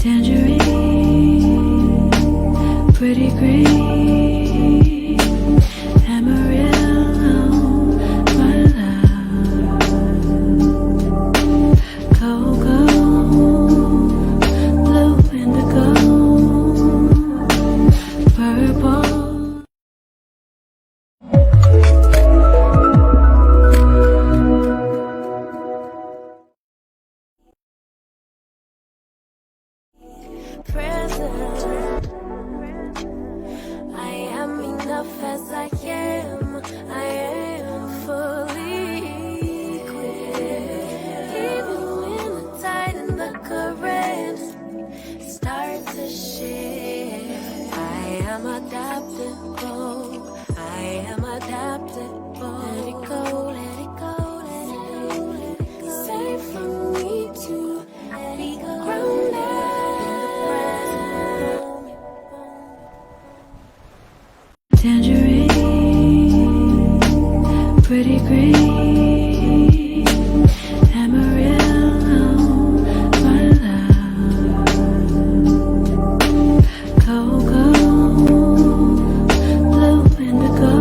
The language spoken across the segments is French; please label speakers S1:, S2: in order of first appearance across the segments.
S1: Tangerine, pretty green, Amarillo, my love. Cocoa, blue indigo, purple. Present. I am enough as I am. I am fully equipped. Even when the tide and the current start to shift, I am adaptable. I am adaptable. Let it go, let it go, let it go, let it go. Safe for me to let it go. Grounded. Tangerine, pretty green, Amarillo, my love. Cocoa, blue indigo,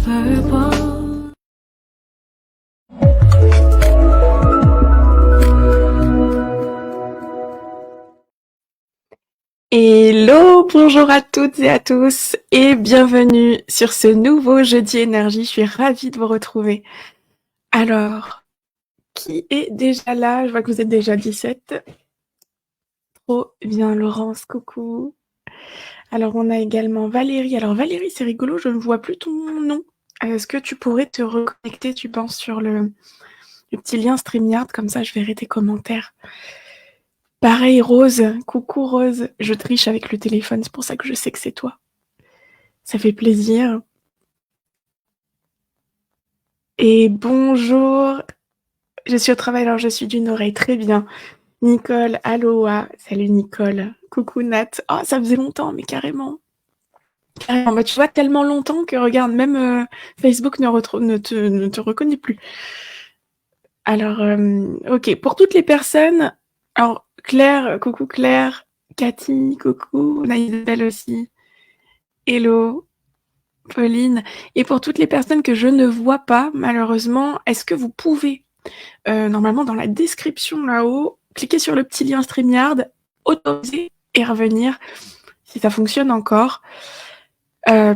S1: purple.
S2: Hello, bonjour à toutes et à tous et bienvenue sur ce nouveau jeudi énergie. Je suis ravie de vous retrouver. Alors, qui est déjà là? Je vois que vous êtes déjà 17. Trop bien, Laurence, coucou. Alors, on a également Valérie. Alors, Valérie, c'est rigolo, je ne vois plus ton nom. Est-ce que tu pourrais te reconnecter, tu penses, sur le petit lien StreamYard? Comme ça, je verrai tes commentaires. Pareil, Rose. Coucou, Rose. Je triche avec le téléphone, c'est pour ça que je sais que c'est toi. Ça fait plaisir. Et bonjour. Je suis au travail, alors je suis d'une oreille. Très bien. Nicole, aloha. Salut, Nicole. Coucou, Nat. Oh, ça faisait longtemps, mais carrément. Carrément. Bah, tu vois, tellement longtemps que, regarde, même Facebook ne te reconnaît plus. Alors, ok. Pour toutes les personnes, alors, Claire, coucou Claire. Cathy, coucou. On a Isabelle aussi. Hello. Pauline. Et pour toutes les personnes que je ne vois pas, malheureusement, est-ce que vous pouvez, normalement dans la description là-haut, cliquer sur le petit lien StreamYard, autoriser et revenir, si ça fonctionne encore,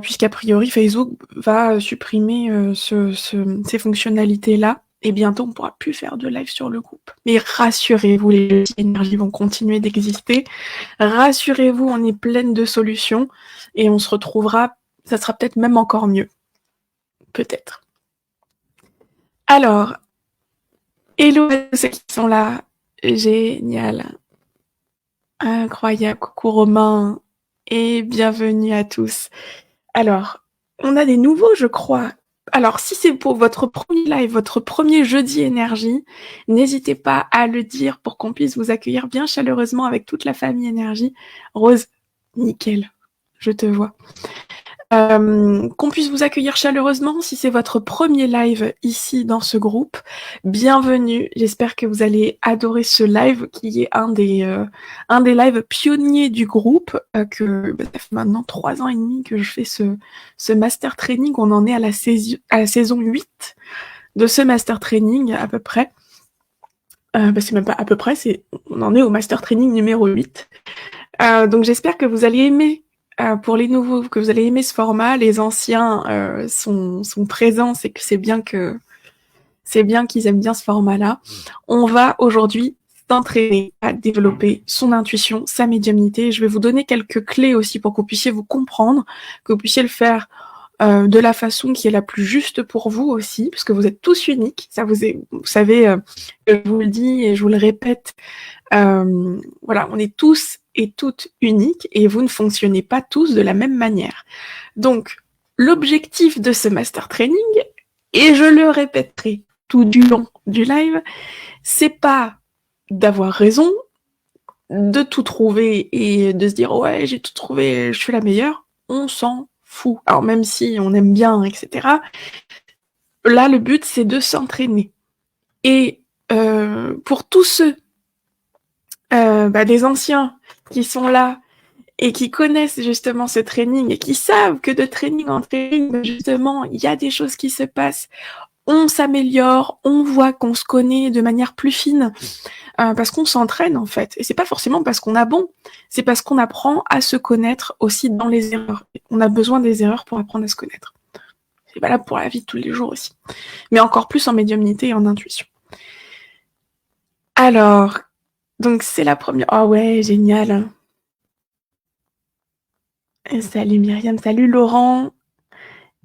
S2: puisqu'a priori Facebook va supprimer ces fonctionnalités-là, et bientôt on ne pourra plus faire de live sur le groupe. Mais rassurez-vous, les énergies vont continuer d'exister. Rassurez-vous, on est pleine de solutions, et on se retrouvera. Ça sera peut-être même encore mieux. Peut-être. Alors, hello à tous ceux qui sont là. Génial. Incroyable. Coucou Romain. Et bienvenue à tous. Alors, on a des nouveaux, je crois. Alors, si c'est pour votre premier live, votre premier jeudi énergie, n'hésitez pas à le dire pour qu'on puisse vous accueillir bien chaleureusement avec toute la famille énergie. Rose, nickel. Je te vois. Qu'on puisse vous accueillir chaleureusement si c'est votre premier live ici dans ce groupe. Bienvenue, j'espère que vous allez adorer ce live qui est un des lives pionniers du groupe, ça fait maintenant 3 ans et demi que je fais ce master training. On en est à la saison 8 de ce master training à peu près. C'est même pas à peu près, on en est au master training numéro 8. Donc j'espère que vous allez aimer. Pour les nouveaux, que vous allez aimer ce format, les anciens sont présents, c'est bien qu'ils aiment bien ce format-là. On va aujourd'hui s'entraîner à développer son intuition, sa médiumnité. Je vais vous donner quelques clés aussi pour que vous puissiez vous comprendre, que vous puissiez le faire de la façon qui est la plus juste pour vous aussi, parce que vous êtes tous uniques. Ça vous savez, je vous le dis et je vous le répète. Voilà, on est tous et toutes uniques et vous ne fonctionnez pas tous de la même manière. Donc, l'objectif de ce master training, et je le répéterai tout du long du live, c'est pas d'avoir raison, de tout trouver et de se dire ouais, j'ai tout trouvé, je suis la meilleure. On s'en fout. Alors même si on aime bien, etc. Là, le but, c'est de s'entraîner. Et pour tous ceux des anciens qui sont là et qui connaissent justement ce training et qui savent que de training en training, justement, il y a des choses qui se passent. On s'améliore, on voit qu'on se connaît de manière plus fine, parce qu'on s'entraîne en fait. Et c'est pas forcément parce qu'on a bon, c'est parce qu'on apprend à se connaître aussi dans les erreurs. On a besoin des erreurs pour apprendre à se connaître. C'est valable pour la vie de tous les jours aussi. Mais encore plus en médiumnité et en intuition. Alors, donc c'est la première... Oh ouais, génial. Salut Myriam, salut Laurent.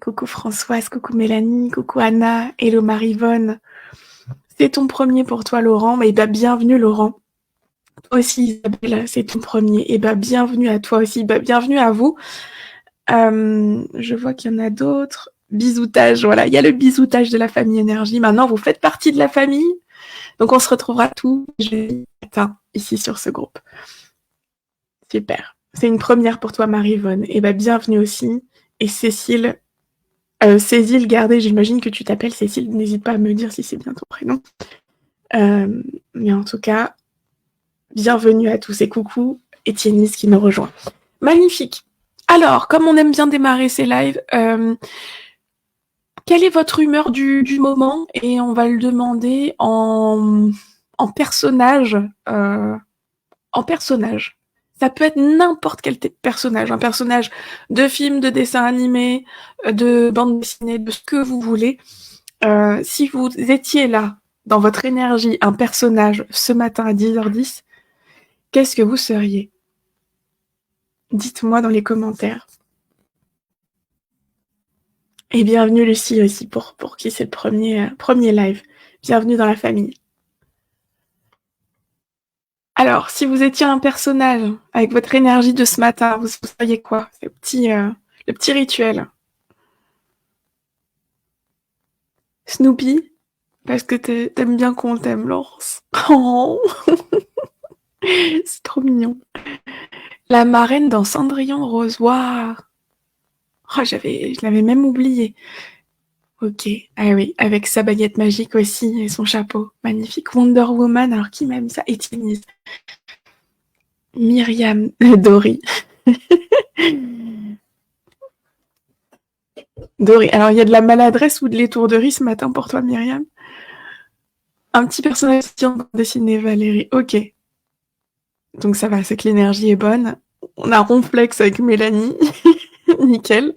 S2: Coucou Françoise, coucou Mélanie, coucou Anna, hello Marivonne. C'est ton premier pour toi Laurent, mais bienvenue Laurent. Toi aussi Isabelle, c'est ton premier. Et bienvenue à toi aussi, bienvenue à vous. Je vois qu'il y en a d'autres. Bisoutage, voilà, il y a le bisoutage de la famille énergie. Maintenant, vous faites partie de la famille. Donc, on se retrouvera tous jeudi matin ici sur ce groupe. Super. C'est une première pour toi, Marie-Vonne. Et bienvenue aussi. Et Cécile, Gardez, j'imagine que tu t'appelles Cécile. N'hésite pas à me dire si c'est bien ton prénom. Mais en tout cas, bienvenue à tous et coucou. Étienne qui nous rejoint. Magnifique. Alors, comme on aime bien démarrer ces lives, quelle est votre humeur du moment? Et on va le demander en personnage. En personnage. Ça peut être n'importe quel personnage. Un personnage de film, de dessin animé, de bande dessinée, de ce que vous voulez. Si vous étiez là, dans votre énergie, un personnage ce matin à 10h10, qu'est-ce que vous seriez? Dites-moi dans les commentaires. Et bienvenue Lucie aussi, pour qui c'est le premier live. Bienvenue dans la famille. Alors, si vous étiez un personnage avec votre énergie de ce matin, vous seriez quoi? C'est le petit rituel. Snoopy? Parce que t'aimes bien qu'on t'aime, Laurence. Oh c'est trop mignon. La marraine dans Cendrillon Rose. Waouh. Oh, je l'avais même oublié. Ok. Ah oui, avec sa baguette magique aussi et son chapeau. Magnifique. Wonder Woman. Alors, qui m'aime ça? Étienne. Myriam. Dory. Dory. Alors, il y a de la maladresse ou de l'étourderie ce matin pour toi, Myriam? Un petit personnage dessiné, Valérie. Ok. Donc ça va, c'est que l'énergie est bonne. On a ronflex avec Mélanie. Nickel.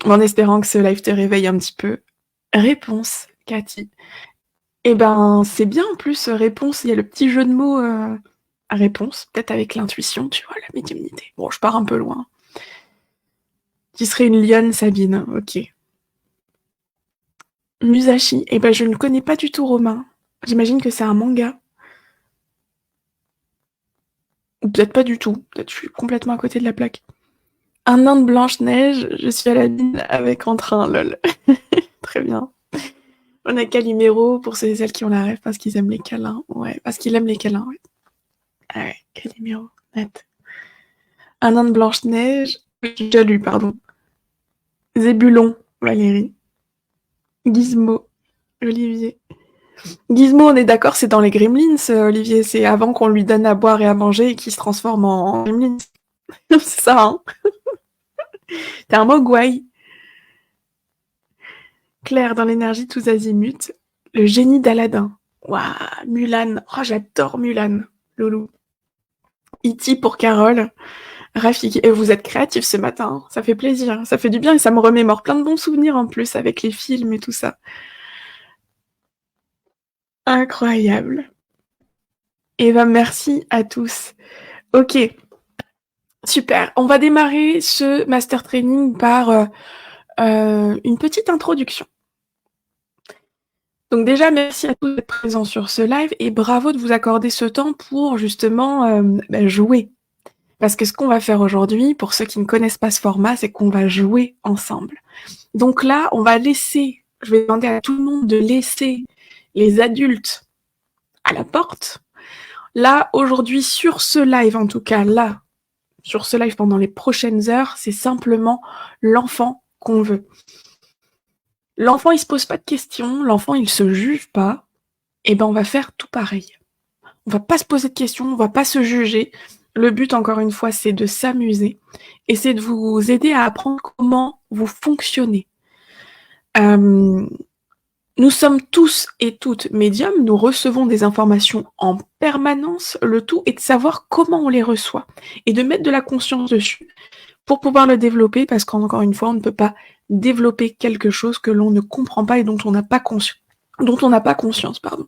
S2: En espérant que ce live te réveille un petit peu. Réponse, Cathy. C'est bien en plus, réponse. Il y a le petit jeu de mots réponse. Peut-être avec l'intuition, tu vois, la médiumnité. Bon, je pars un peu loin. Qui serait une lionne, Sabine. Ok. Musashi. Je ne connais pas du tout Romain. J'imagine que c'est un manga. Ou peut-être pas du tout. Peut-être que je suis complètement à côté de la plaque. Un nain de Blanche-Neige, je suis Aladine avec en train, lol. Très bien. On a Calimero pour ceux et celles qui ont la rêve parce qu'ils aiment les câlins. Ouais, parce qu'il aime les câlins, ouais. Ah ouais, Calimero, net. Un nain de Blanche-Neige, j'ai déjà lu, pardon. Zébulon, Valérie. Gizmo, Olivier. Gizmo, on est d'accord, c'est dans les Gremlins, Olivier. C'est avant qu'on lui donne à boire et à manger et qu'il se transforme en Gremlins. C'est ça, hein. T'es un mogwai. Claire dans l'énergie tous azimuts. Le génie d'Aladin. Waouh, Mulan. Oh, j'adore Mulan, Loulou. E.T. pour Carole. Rafik, et vous êtes créatifs ce matin. Ça fait plaisir, ça fait du bien et ça me remémore plein de bons souvenirs en plus avec les films et tout ça. Incroyable. Et merci à tous. Ok, super. On va démarrer ce master training par une petite introduction. Donc déjà, merci à tous d'être présents sur ce live et bravo de vous accorder ce temps pour justement jouer. Parce que ce qu'on va faire aujourd'hui, pour ceux qui ne connaissent pas ce format, c'est qu'on va jouer ensemble. Donc là, on va je vais demander à tout le monde de laisser les adultes à la porte. Là, aujourd'hui, sur ce live, en tout cas, là, sur ce live pendant les prochaines heures, c'est simplement l'enfant qu'on veut. L'enfant, il se pose pas de questions, l'enfant, il se juge pas. On va faire tout pareil. On va pas se poser de questions, on va pas se juger. Le but, encore une fois, c'est de s'amuser et c'est de vous aider à apprendre comment vous fonctionnez. Euh, Nous sommes tous et toutes médiums, nous recevons des informations en permanence, le tout est de savoir comment on les reçoit et de mettre de la conscience dessus pour pouvoir le développer, parce qu'encore une fois, on ne peut pas développer quelque chose que l'on ne comprend pas et dont on n'a pas conscience, pardon.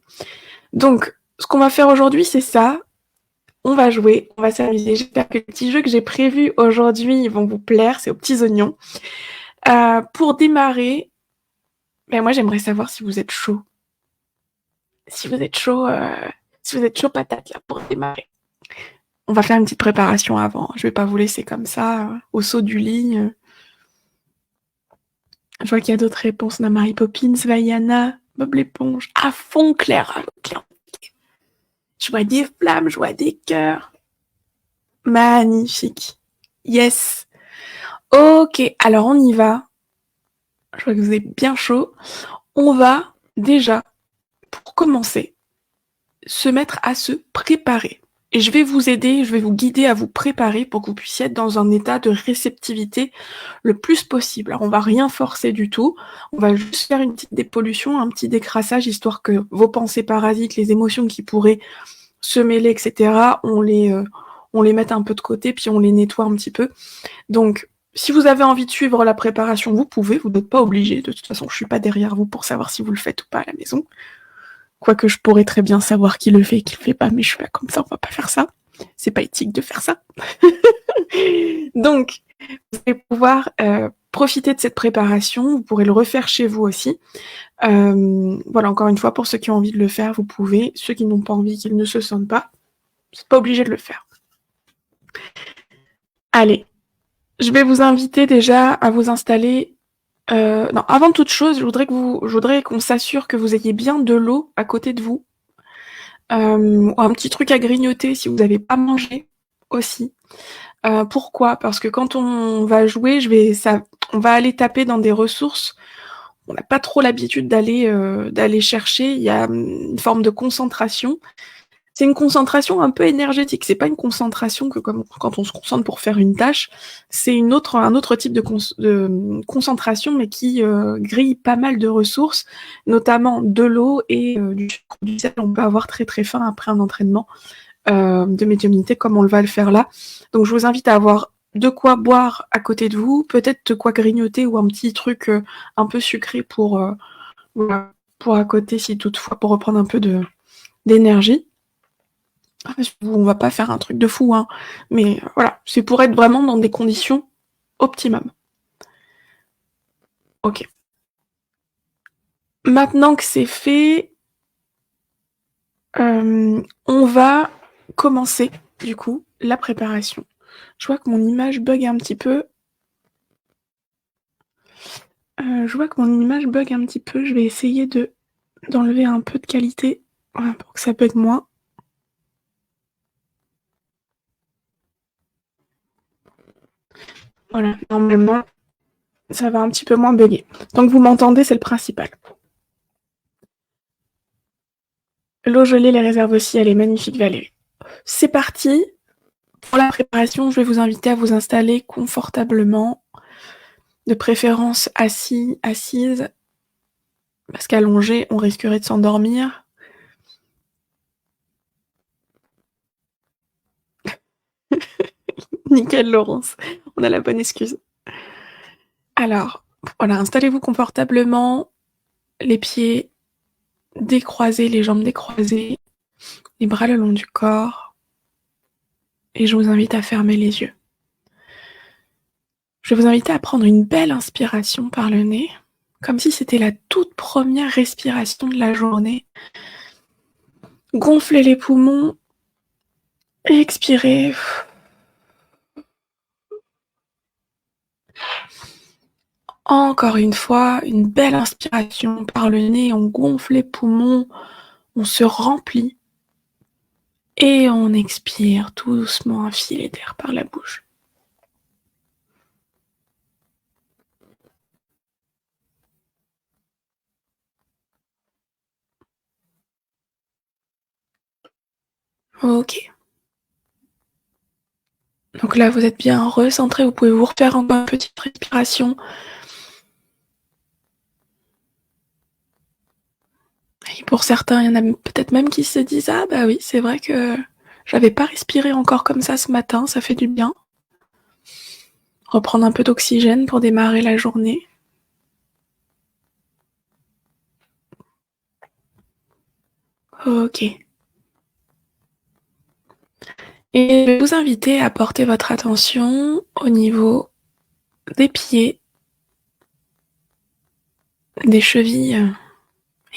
S2: Donc, ce qu'on va faire aujourd'hui, c'est ça. On va jouer, on va s'amuser. J'espère que les petits jeux que j'ai prévus aujourd'hui vont vous plaire, c'est aux petits oignons. Pour démarrer, ben moi j'aimerais savoir si vous êtes chaud. Si vous êtes chaud, patate là pour démarrer. On va faire une petite préparation avant. Je vais pas vous laisser comme ça au saut du lit. Je vois qu'il y a d'autres réponses. On a Mary Poppins, Vaiana, Bob l'éponge. À fond, Claire. Je vois des flammes, je vois des cœurs. Magnifique. Yes. Ok, alors on y va. Je vois que vous êtes bien chaud. On va déjà, pour commencer, se mettre à se préparer. Et je vais vous aider, je vais vous guider à vous préparer pour que vous puissiez être dans un état de réceptivité le plus possible. Alors on va rien forcer du tout, on va juste faire une petite dépollution, un petit décrassage, histoire que vos pensées parasites, les émotions qui pourraient se mêler, etc., on les mette un peu de côté, puis on les nettoie un petit peu. Donc, si vous avez envie de suivre la préparation, vous pouvez, vous n'êtes pas obligé. De toute façon, je suis pas derrière vous pour savoir si vous le faites ou pas à la maison. Quoique je pourrais très bien savoir qui le fait et qui le fait pas, mais je suis pas comme ça, on va pas faire ça. C'est pas éthique de faire ça. Donc, vous allez pouvoir profiter de cette préparation, vous pourrez le refaire chez vous aussi. Voilà, encore une fois, pour ceux qui ont envie de le faire, vous pouvez. Ceux qui n'ont pas envie, qu'ils ne se sentent pas, vous n'êtes pas obligé de le faire. Allez, je vais vous inviter déjà à vous installer. Non, avant toute chose, je voudrais qu'on s'assure que vous ayez bien de l'eau à côté de vous. Ou un petit truc à grignoter si vous n'avez pas mangé aussi. Pourquoi? Parce que quand on va jouer, on va aller taper dans des ressources. On n'a pas trop l'habitude d'aller chercher. Il y a une forme de concentration. C'est une concentration un peu énergétique. C'est pas une concentration que comme quand on se concentre pour faire une tâche. C'est un autre type de concentration, mais qui grille pas mal de ressources, notamment de l'eau et du sucre, du sel. On peut avoir très très faim après un entraînement de médiumnité comme on va le faire là. Donc je vous invite à avoir de quoi boire à côté de vous, peut-être de quoi grignoter ou un petit truc un peu sucré voilà, pour à côté si toutefois pour reprendre un peu d'énergie. On va pas faire un truc de fou, hein, mais voilà, c'est pour être vraiment dans des conditions optimum. Ok. Maintenant que c'est fait, on va commencer du coup la préparation. Je vois que mon image bug un petit peu. Je vais essayer d'enlever un peu de qualité voilà, pour que ça bug moins. Voilà, normalement, ça va un petit peu moins bugger. Donc vous m'entendez, c'est le principal. L'eau gelée les réserve aussi, elle est magnifique, Valérie. C'est parti. Pour la préparation, je vais vous inviter à vous installer confortablement, de préférence assis, assise, parce qu'allongé, on risquerait de s'endormir. Nickel, Laurence. On a la bonne excuse. Alors, voilà, installez-vous confortablement, les pieds décroisés, les jambes décroisées, les bras le long du corps, et je vous invite à fermer les yeux. Je vais vous inviter à prendre une belle inspiration par le nez, comme si c'était la toute première respiration de la journée. Gonflez les poumons, et expirez. Encore une fois, une belle inspiration par le nez, on gonfle les poumons, on se remplit et on expire tout doucement un filet d'air par la bouche. OK. Donc là, vous êtes bien recentré, vous pouvez vous refaire encore une petite respiration. Et pour certains, il y en a peut-être même qui se disent: «Ah bah oui, c'est vrai que j'avais pas respiré encore comme ça ce matin, ça fait du bien». Reprendre un peu d'oxygène pour démarrer la journée. OK. Et je vais vous inviter à porter votre attention au niveau des pieds, des chevilles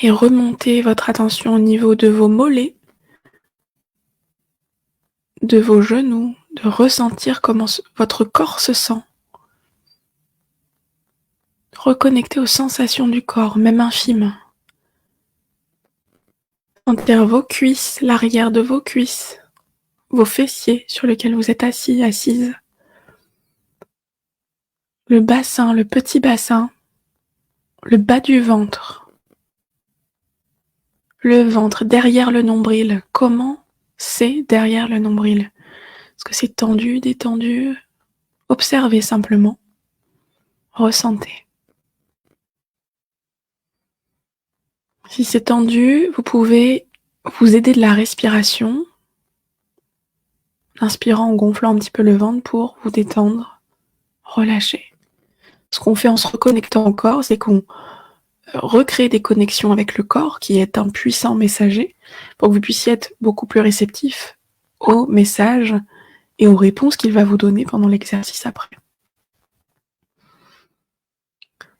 S2: et remonter votre attention au niveau de vos mollets, de vos genoux, de ressentir comment votre corps se sent. Reconnecter aux sensations du corps, même infimes. Sentir vos cuisses, l'arrière de vos cuisses, vos fessiers sur lesquels vous êtes assis, assise. Le bassin, le petit bassin, le bas du ventre. Le ventre derrière le nombril. Comment c'est derrière le nombril? Est-ce que c'est tendu, détendu? Observez simplement. Ressentez. Si c'est tendu, vous pouvez vous aider de la respiration, inspirant en gonflant un petit peu le ventre pour vous détendre, relâcher. Ce qu'on fait en se reconnectant au corps, c'est qu'on recrée des connexions avec le corps, qui est un puissant messager, pour que vous puissiez être beaucoup plus réceptif aux messages et aux réponses qu'il va vous donner pendant l'exercice après.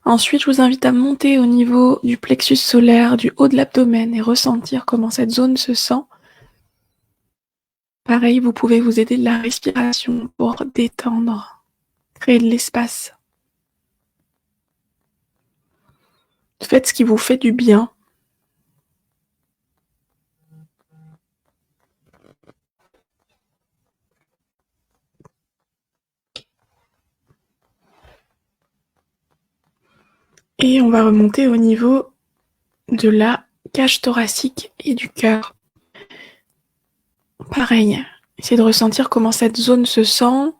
S2: Ensuite, je vous invite à monter au niveau du plexus solaire, du haut de l'abdomen et ressentir comment cette zone se sent. Pareil, vous pouvez vous aider de la respiration pour détendre, créer de l'espace. Faites ce qui vous fait du bien. Et on va remonter au niveau de la cage thoracique et du cœur. Pareil, essayez de ressentir comment cette zone se sent.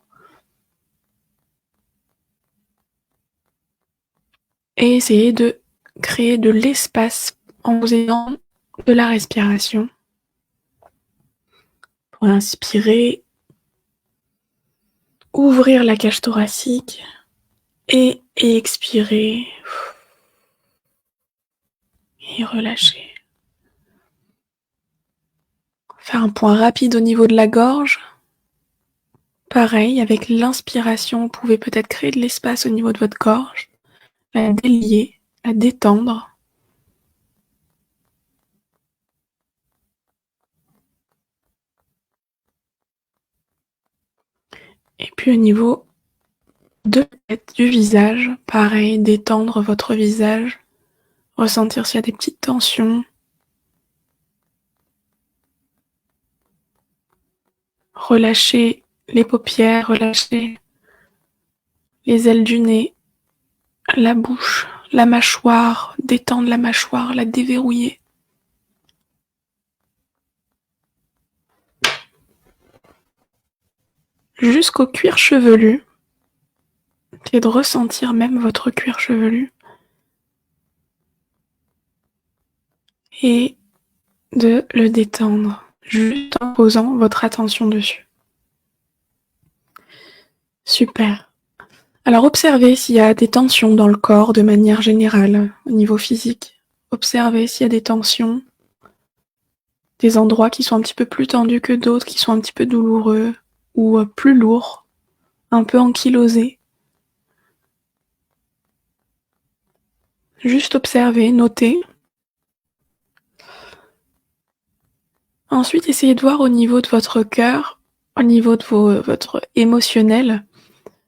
S2: Et essayez de créer de l'espace en vous aidant de la respiration. Pour inspirer, ouvrir la cage thoracique et expirer. Et relâcher. Faire un point rapide au niveau de la gorge. Pareil, avec l'inspiration, vous pouvez peut-être créer de l'espace au niveau de votre gorge, la délier, la détendre. Et puis au niveau de la tête, du visage, pareil, détendre votre visage, ressentir s'il y a des petites tensions. Relâchez les paupières, relâchez les ailes du nez, la bouche, la mâchoire, détendre la mâchoire, la déverrouiller. Jusqu'au cuir chevelu. Et de ressentir même votre cuir chevelu. Et de le détendre, juste en posant votre attention dessus. Super. Alors observez s'il y a des tensions dans le corps de manière générale, au niveau physique. Observez s'il y a des tensions, des endroits qui sont un petit peu plus tendus que d'autres, qui sont un petit peu douloureux ou plus lourds, un peu ankylosés. Juste observer, noter. Ensuite, essayez de voir au niveau de votre cœur, au niveau de votre émotionnel,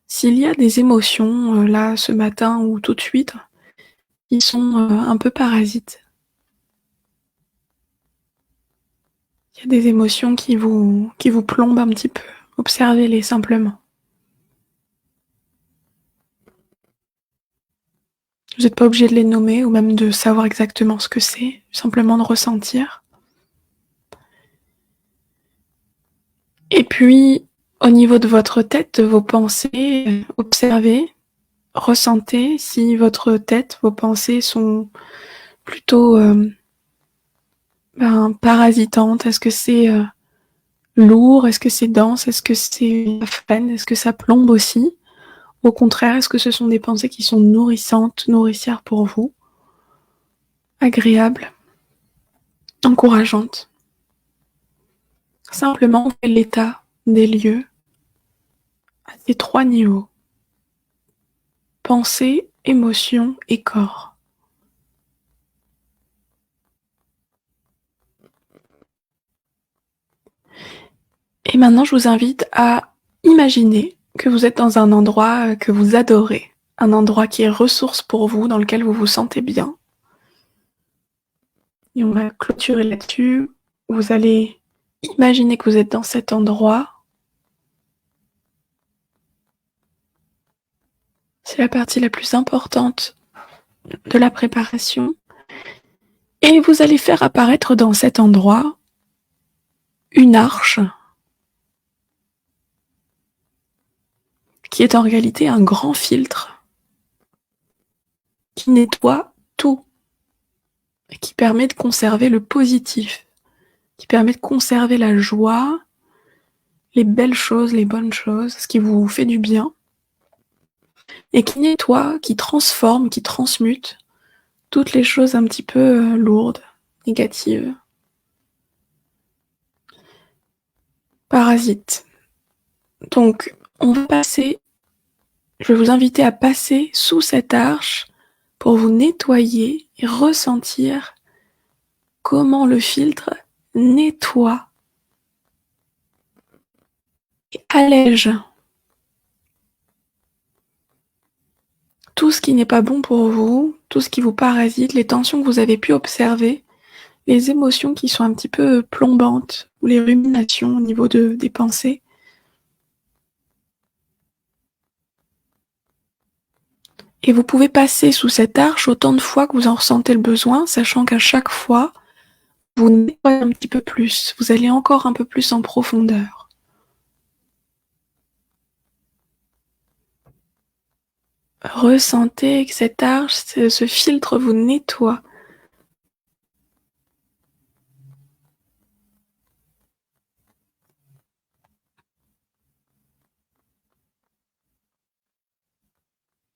S2: s'il y a des émotions, là, ce matin ou tout de suite, qui sont un peu parasites. Il y a des émotions qui vous plombent un petit peu. Observez-les simplement. Vous n'êtes pas obligé de les nommer ou même de savoir exactement ce que c'est, simplement de ressentir. Et puis, au niveau de votre tête, de vos pensées, observez, ressentez si votre tête, vos pensées sont plutôt parasitantes. Est-ce que c'est lourd? Est-ce que c'est dense? Est-ce que c'est fun? Est-ce que ça plombe aussi? Au contraire, est-ce que ce sont des pensées qui sont nourrissantes, nourricières pour vous, agréables, encourageantes? Simplement, l'état des lieux à ces trois niveaux: pensée, émotion et corps. Et maintenant, je vous invite à imaginer que vous êtes dans un endroit que vous adorez, un endroit qui est ressource pour vous, dans lequel vous vous sentez bien. Et on va clôturer là-dessus. Vous allez imaginer que vous êtes dans cet endroit. C'est la partie la plus importante de la préparation. Et vous allez faire apparaître dans cet endroit une arche qui est en réalité un grand filtre qui nettoie tout et qui permet de conserver le positif, qui permet de conserver la joie, les belles choses, les bonnes choses, ce qui vous fait du bien, et qui nettoie, qui transforme, qui transmute toutes les choses un petit peu lourdes, négatives, parasites. Donc, je vais vous inviter à passer sous cette arche pour vous nettoyer et ressentir comment le filtre nettoie et allège tout ce qui n'est pas bon pour vous, tout ce qui vous parasite, les tensions que vous avez pu observer, les émotions qui sont un petit peu plombantes, ou les ruminations au niveau des pensées. Et vous pouvez passer sous cette arche autant de fois que vous en ressentez le besoin, sachant qu'à chaque fois, vous nettoyez un petit peu plus, vous allez encore un peu plus en profondeur. Ressentez que cette arche, ce filtre vous nettoie.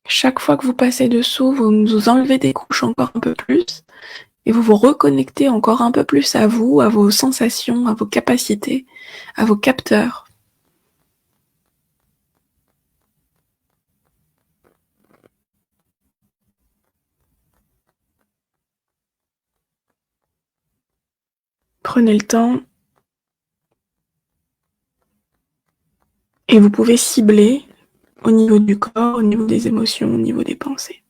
S2: Chaque fois que vous passez dessous, vous enlevez des couches encore un peu plus et vous vous reconnectez encore un peu plus à vous, à vos sensations, à vos capacités, à vos capteurs. Prenez le temps et vous pouvez cibler au niveau du corps, au niveau des émotions, au niveau des pensées.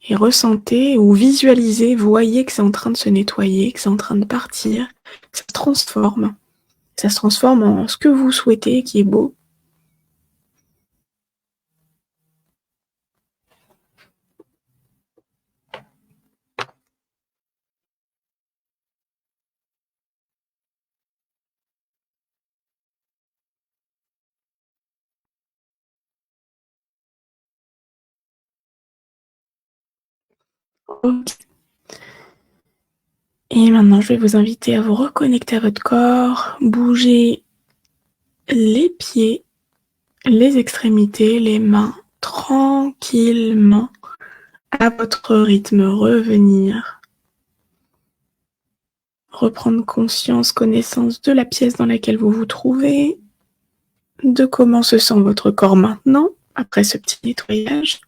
S2: Et ressentez ou visualisez, voyez que c'est en train de se nettoyer, que c'est en train de partir, que ça se transforme. Ça se transforme en ce que vous souhaitez, qui est beau. Et maintenant, je vais vous inviter à vous reconnecter à votre corps, bouger les pieds, les extrémités, les mains, tranquillement, à votre rythme, revenir, reprendre conscience, connaissance de la pièce dans laquelle vous vous trouvez, de comment se sent votre corps maintenant, après ce petit nettoyage.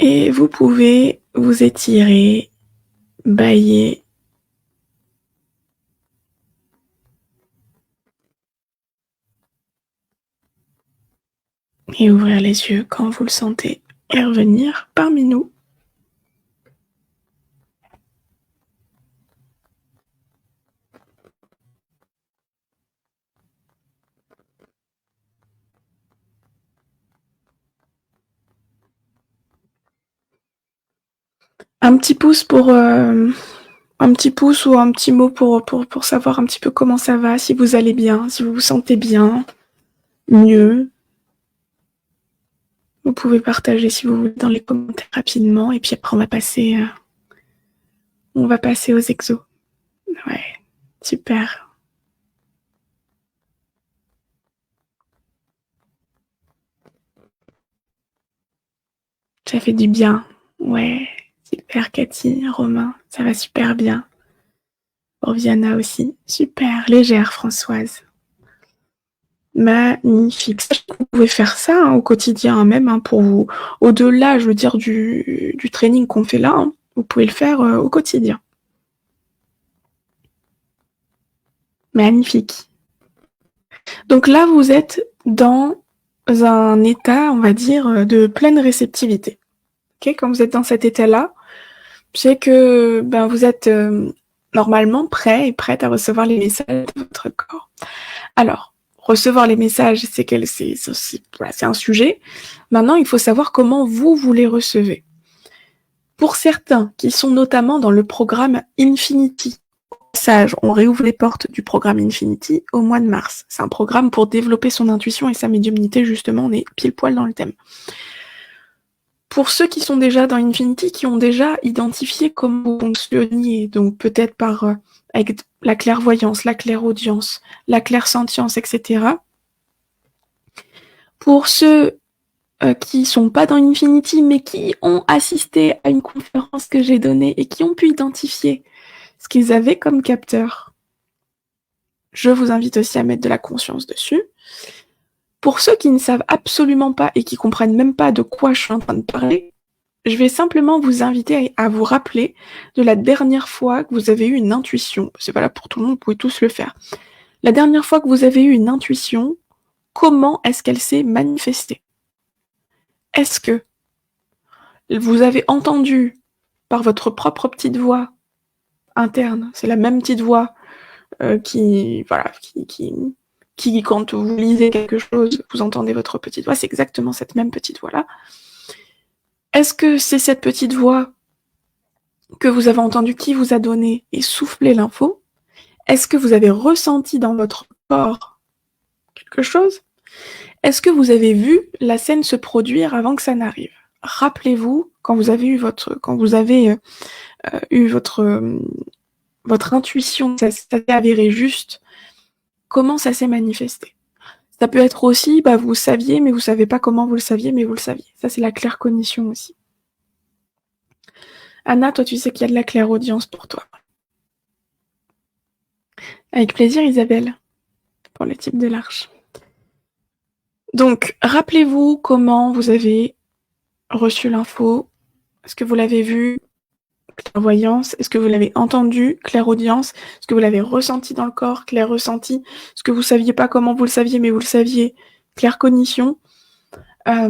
S2: Et vous pouvez vous étirer, bâiller, et ouvrir les yeux quand vous le sentez et revenir parmi nous. Un petit pouce pour un petit pouce ou un petit mot pour savoir un petit peu comment ça va, si vous allez bien, si vous vous sentez bien, mieux. Vous pouvez partager si vous voulez dans les commentaires rapidement et puis après on va passer aux exos. Ouais, super. Ça fait du bien. Ouais, super Cathy, Romain, ça va super bien. Pour Viana aussi, super. Légère Françoise. Magnifique. Sachez que vous pouvez faire ça au quotidien même pour vous. Au-delà, je veux dire, du training qu'on fait là, vous pouvez le faire au quotidien. Magnifique. Donc là, vous êtes dans un état, on va dire, de pleine réceptivité. Okay, quand vous êtes dans cet état-là, c'est que vous êtes normalement prêt et prête à recevoir les messages de votre corps. Alors, recevoir les messages, c'est un sujet. Maintenant, il faut savoir comment vous les recevez. Pour certains qui sont notamment dans le programme Infinity, on réouvre les portes du programme Infinity au mois de mars. C'est un programme pour développer son intuition et sa médiumnité, justement, on est pile poil dans le thème. Pour ceux qui sont déjà dans Infinity, qui ont déjà identifié comment vous fonctionniez, donc peut-être avec la clairvoyance, la clairaudience, la clairsentience, etc. Pour ceux qui sont pas dans Infinity, mais qui ont assisté à une conférence que j'ai donnée et qui ont pu identifier ce qu'ils avaient comme capteur, je vous invite aussi à mettre de la conscience dessus. Pour ceux qui ne savent absolument pas et qui comprennent même pas de quoi je suis en train de parler, je vais simplement vous inviter à vous rappeler de la dernière fois que vous avez eu une intuition. C'est valable pour tout le monde, vous pouvez tous le faire. La dernière fois que vous avez eu une intuition, comment est-ce qu'elle s'est manifestée? Est-ce que vous avez entendu par votre propre petite voix interne, c'est la même petite voix qui, quand vous lisez quelque chose, vous entendez votre petite voix, c'est exactement cette même petite voix-là. Est-ce que c'est cette petite voix que vous avez entendue qui vous a donné et soufflé l'info? Est-ce que vous avez ressenti dans votre corps quelque chose? Est-ce que vous avez vu la scène se produire avant que ça n'arrive? Rappelez-vous, quand vous avez eu votre intuition, ça s'est avéré juste, comment ça s'est manifesté? Ça peut être aussi, vous saviez, mais vous savez pas comment vous le saviez, mais vous le saviez. Ça, c'est la claircognition aussi. Anna, toi, tu sais qu'il y a de la clairaudience pour toi. Avec plaisir, Isabelle, pour le type de l'arche. Donc, rappelez-vous comment vous avez reçu l'info. Est-ce que vous l'avez vu? Clairvoyance. Est-ce que vous l'avez entendu? Clairaudience. Est-ce que vous l'avez ressenti dans le corps? Clair ressenti. Est-ce que vous saviez pas comment vous le saviez, mais vous le saviez? Claircognition. Ça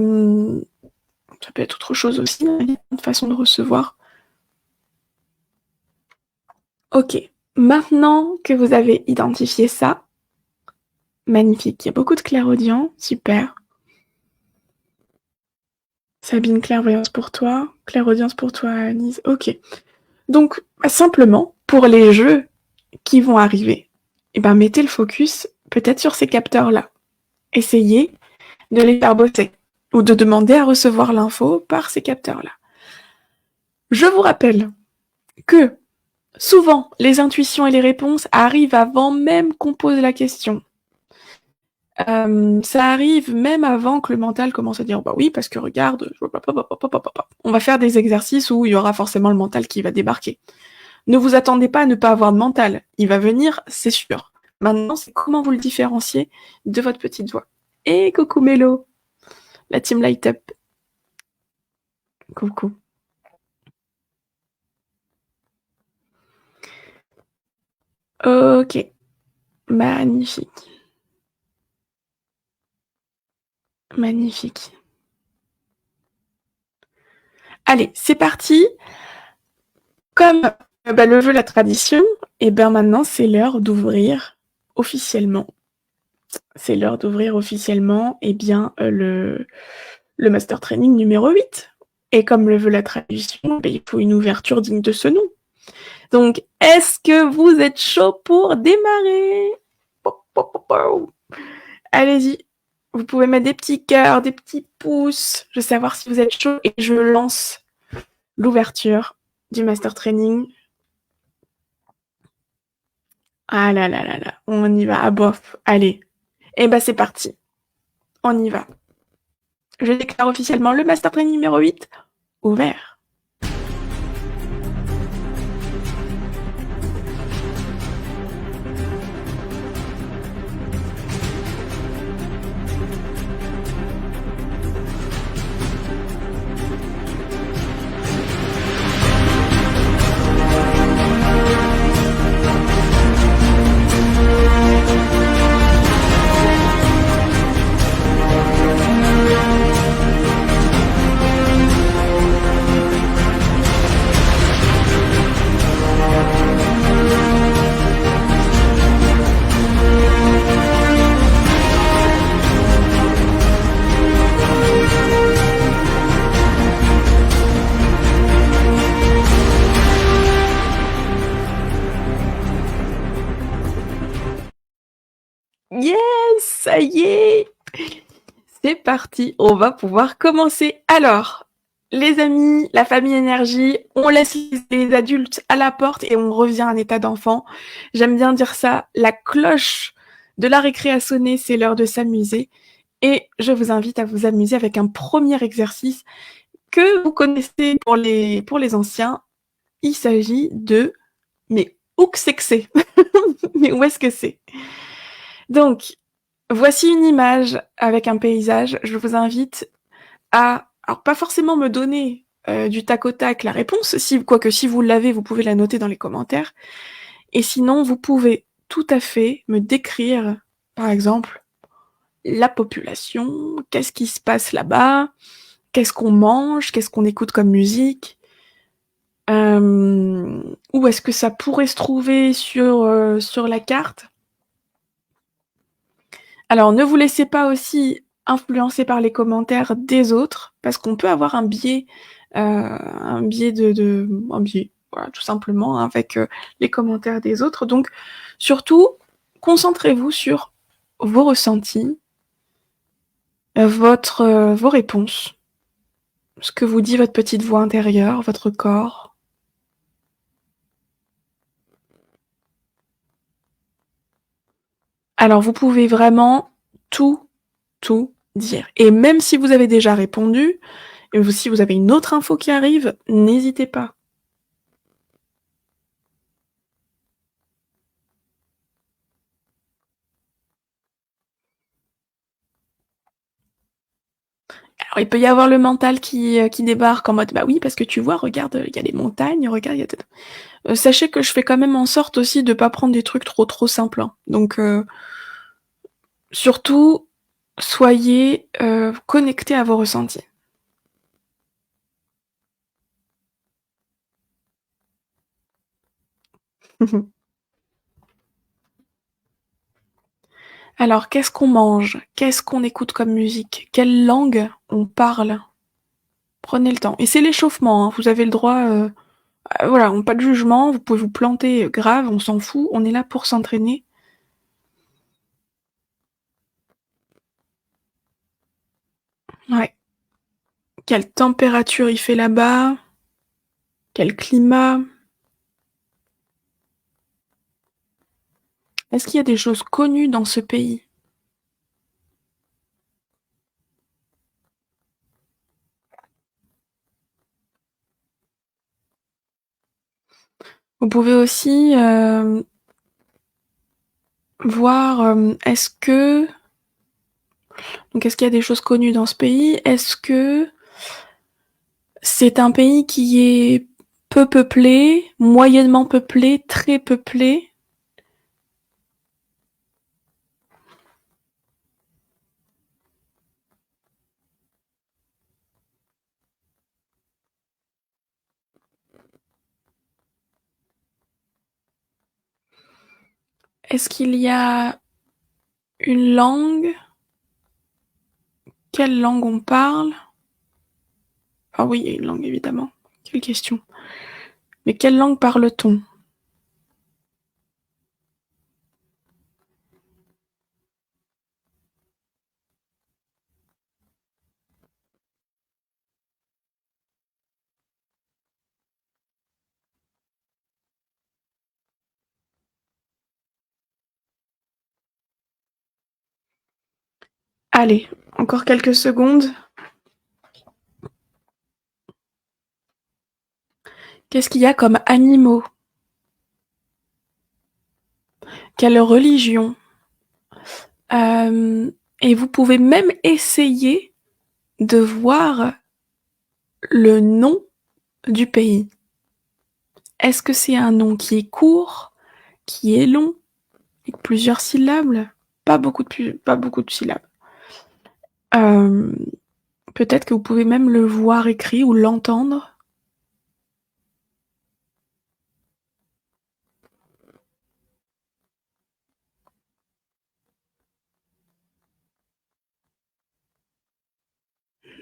S2: peut être autre chose aussi, une façon de recevoir. Ok. Maintenant que vous avez identifié ça, magnifique. Il y a beaucoup de clairaudience. Super. Sabine, clairvoyance pour toi. Clairaudience pour toi, Anise. Ok. Donc, simplement, pour les jeux qui vont arriver, mettez le focus peut-être sur ces capteurs-là. Essayez de les faire bosser ou de demander à recevoir l'info par ces capteurs-là. Je vous rappelle que souvent, les intuitions et les réponses arrivent avant même qu'on pose la question. Ça arrive même avant que le mental commence à dire oui, parce que regarde, on va faire des exercices où il y aura forcément le mental qui va débarquer. Ne vous attendez pas à ne pas avoir de mental. Il va venir, c'est sûr. Maintenant, c'est comment vous le différenciez de votre petite voix. Et coucou Mélo, la team Light Up. Coucou. Ok. Magnifique. Magnifique. Allez, c'est parti. Comme le veut la tradition, maintenant c'est l'heure d'ouvrir officiellement. C'est l'heure d'ouvrir officiellement le Master Training numéro 8. Et comme le veut la tradition, ben, il faut une ouverture digne de ce nom. Donc, est-ce que vous êtes chaud pour démarrer? Allez-y. Vous pouvez mettre des petits cœurs, des petits pouces. Je veux savoir si vous êtes chaud et je lance l'ouverture du Master Training. Ah là là là là, on y va. Ah bof, allez. Eh ben c'est parti. On y va. Je déclare officiellement le Master Training numéro 8 ouvert. Yes, ça y est. C'est parti, on va pouvoir commencer. Alors, les amis, la famille énergie, on laisse les adultes à la porte et on revient à un état d'enfant. J'aime bien dire ça, la cloche de la récré a sonné, c'est l'heure de s'amuser. Et je vous invite à vous amuser avec un premier exercice que vous connaissez pour les anciens. Il s'agit de... Mais où que c'est? Mais où est-ce que c'est? Donc, voici une image avec un paysage. Je vous invite à, alors pas forcément me donner du tac au tac la réponse, quoique si vous l'avez, vous pouvez la noter dans les commentaires. Et sinon, vous pouvez tout à fait me décrire, par exemple, la population, qu'est-ce qui se passe là-bas, qu'est-ce qu'on mange, qu'est-ce qu'on écoute comme musique, où est-ce que ça pourrait se trouver sur la carte. Alors, ne vous laissez pas aussi influencer par les commentaires des autres, parce qu'on peut avoir un biais, un biais, voilà, tout simplement, avec les commentaires des autres. Donc, surtout, concentrez-vous sur vos ressentis, vos réponses, ce que vous dit votre petite voix intérieure, votre corps. Alors, vous pouvez vraiment tout dire. Et même si vous avez déjà répondu, et si vous avez une autre info qui arrive, n'hésitez pas. Alors, il peut y avoir le mental qui débarque en mode, bah oui, parce que tu vois, regarde, il y a les montagnes, regarde, il y a... sachez que je fais quand même en sorte aussi de pas prendre des trucs trop simples. Hein. Donc, surtout, soyez connectés à vos ressentis. Alors, qu'est-ce qu'on mange? Qu'est-ce qu'on écoute comme musique? Quelle langue on parle? Prenez le temps. Et c'est l'échauffement, hein. Vous avez le droit... voilà, pas de jugement, vous pouvez vous planter grave, on s'en fout, on est là pour s'entraîner. Ouais. Quelle température il fait là-bas? Quel climat? Est-ce qu'il y a des choses connues dans ce pays? Vous pouvez aussi voir est-ce qu'il y a des choses connues dans ce pays? Est-ce que c'est un pays qui est peu peuplé, moyennement peuplé, très peuplé? Est-ce qu'il y a une langue? Quelle langue on parle? Ah oui, il y a une langue, évidemment. Quelle question. Mais quelle langue parle-t-on? Allez, encore quelques secondes. Qu'est-ce qu'il y a comme animaux? Quelle religion? Et vous pouvez même essayer de voir le nom du pays. Est-ce que c'est un nom qui est court, qui est long, avec plusieurs syllabes? Pas beaucoup de syllabes. Euh, Peut-être que vous pouvez même le voir écrit ou l'entendre.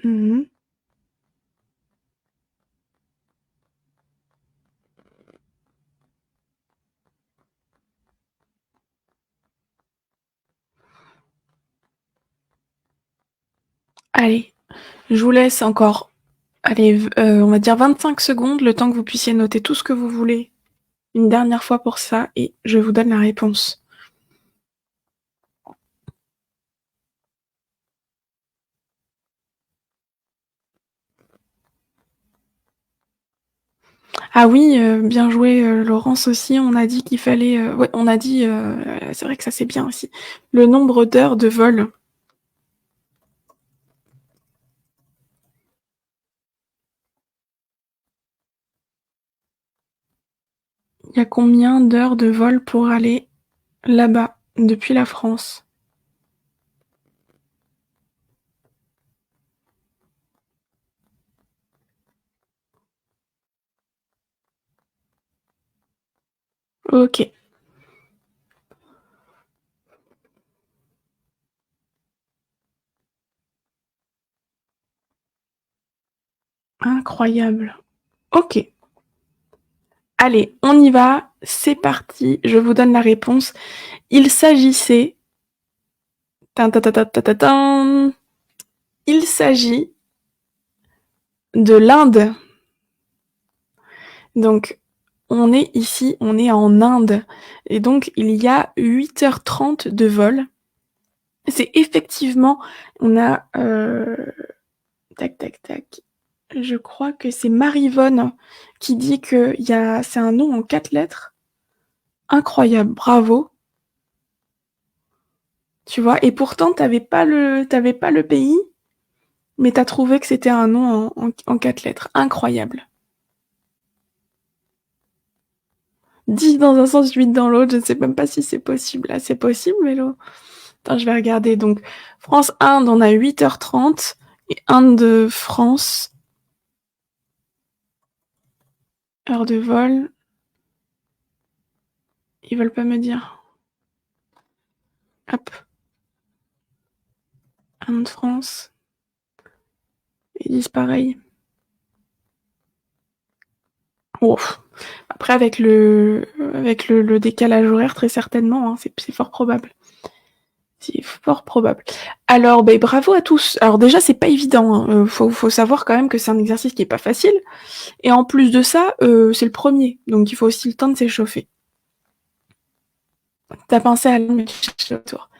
S2: Mhm. Allez, je vous laisse encore, allez, on va dire 25 secondes, le temps que vous puissiez noter tout ce que vous voulez une dernière fois pour ça, et je vous donne la réponse. Ah oui, bien joué, Laurence aussi. On a dit qu'il fallait, ouais, on a dit, c'est vrai que ça c'est bien aussi. Le nombre d'heures de vol. Il y a combien d'heures de vol pour aller là-bas depuis la France? Ok, incroyable. Ok, allez, on y va. C'est parti. Je vous donne la réponse. Il s'agissait. Tin, tin, tin, tin, tin, tin, tin. Il s'agit de l'Inde. Donc, on est ici, on est en Inde. Et donc, il y a 8h30 de vol. C'est effectivement, on a... tac, tac, tac. Je crois que c'est Marivonne qui dit que c'est un nom en 4 lettres. Incroyable, bravo. Tu vois, et pourtant, t'avais pas le pays, mais t'as trouvé que c'était un nom en 4 lettres. Incroyable. 10 dans un sens, 8 dans l'autre, je ne sais même pas si c'est possible. Là, c'est possible, Vélo. Attends, je vais regarder. Donc, France-Inde, on a 8h30. Et Inde-France, heure de vol. Ils veulent pas me dire. Hop, Inde-France. Ils disent pareil. Oh. Après, avec le décalage horaire, très certainement, hein, c'est fort probable. C'est fort probable. Alors, ben, bravo à tous. Alors déjà, c'est pas évident, hein. Faut savoir quand même que c'est un exercice qui est pas facile. Et en plus de ça, c'est le premier. Donc il faut aussi le temps de s'échauffer. T'as pensé à me chercher autour.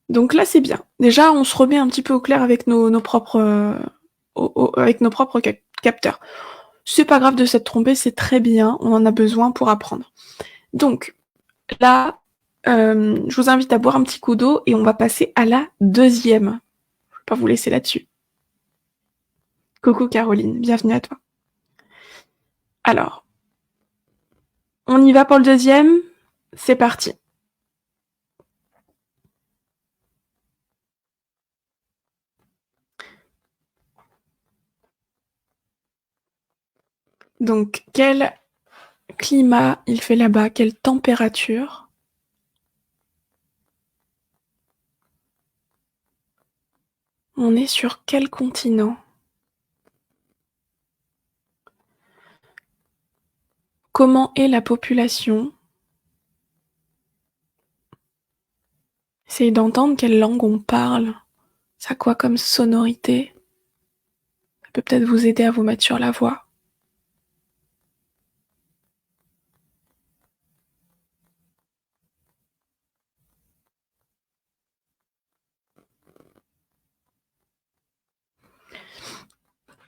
S2: Donc là, c'est bien. Déjà, on se remet un petit peu au clair avec nos propres, avec nos propres capteurs. C'est pas grave de s'être trompé, c'est très bien. On en a besoin pour apprendre. Donc là, je vous invite à boire un petit coup d'eau et on va passer à la deuxième. Je vais pas vous laisser là-dessus. Coucou Caroline, bienvenue à toi. Alors, on y va pour le deuxième. C'est parti. Donc, quel climat il fait là-bas? Quelle température? On est sur quel continent? comment est la population. Essayez d'entendre quelle langue on parle. Ça a quoi comme sonorité? Ça peut peut-être vous aider à vous mettre sur la voie.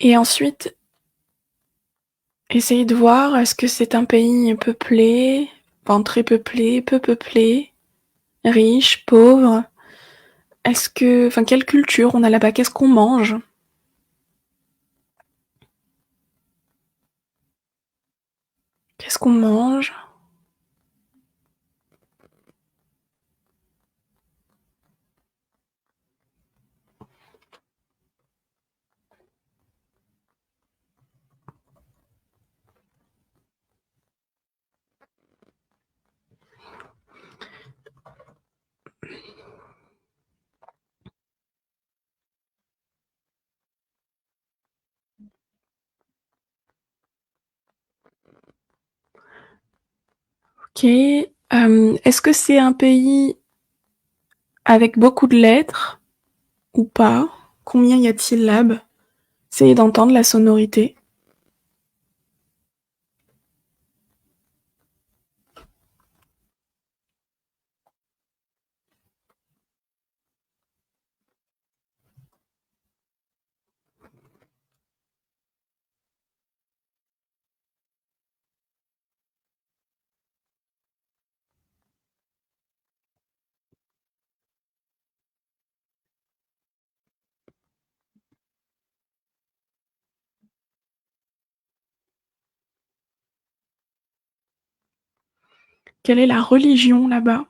S2: Et ensuite, essayez de voir, est-ce que c'est un pays peuplé, enfin très peuplé, peu peuplé, riche, pauvre? Quelle culture on a là-bas? Qu'est-ce qu'on mange? Qu'est-ce qu'on mange? Ok. Est-ce que c'est un pays avec beaucoup de lettres ou pas? Combien y a de syllabes? Essayez d'entendre la sonorité. Quelle est la religion là-bas?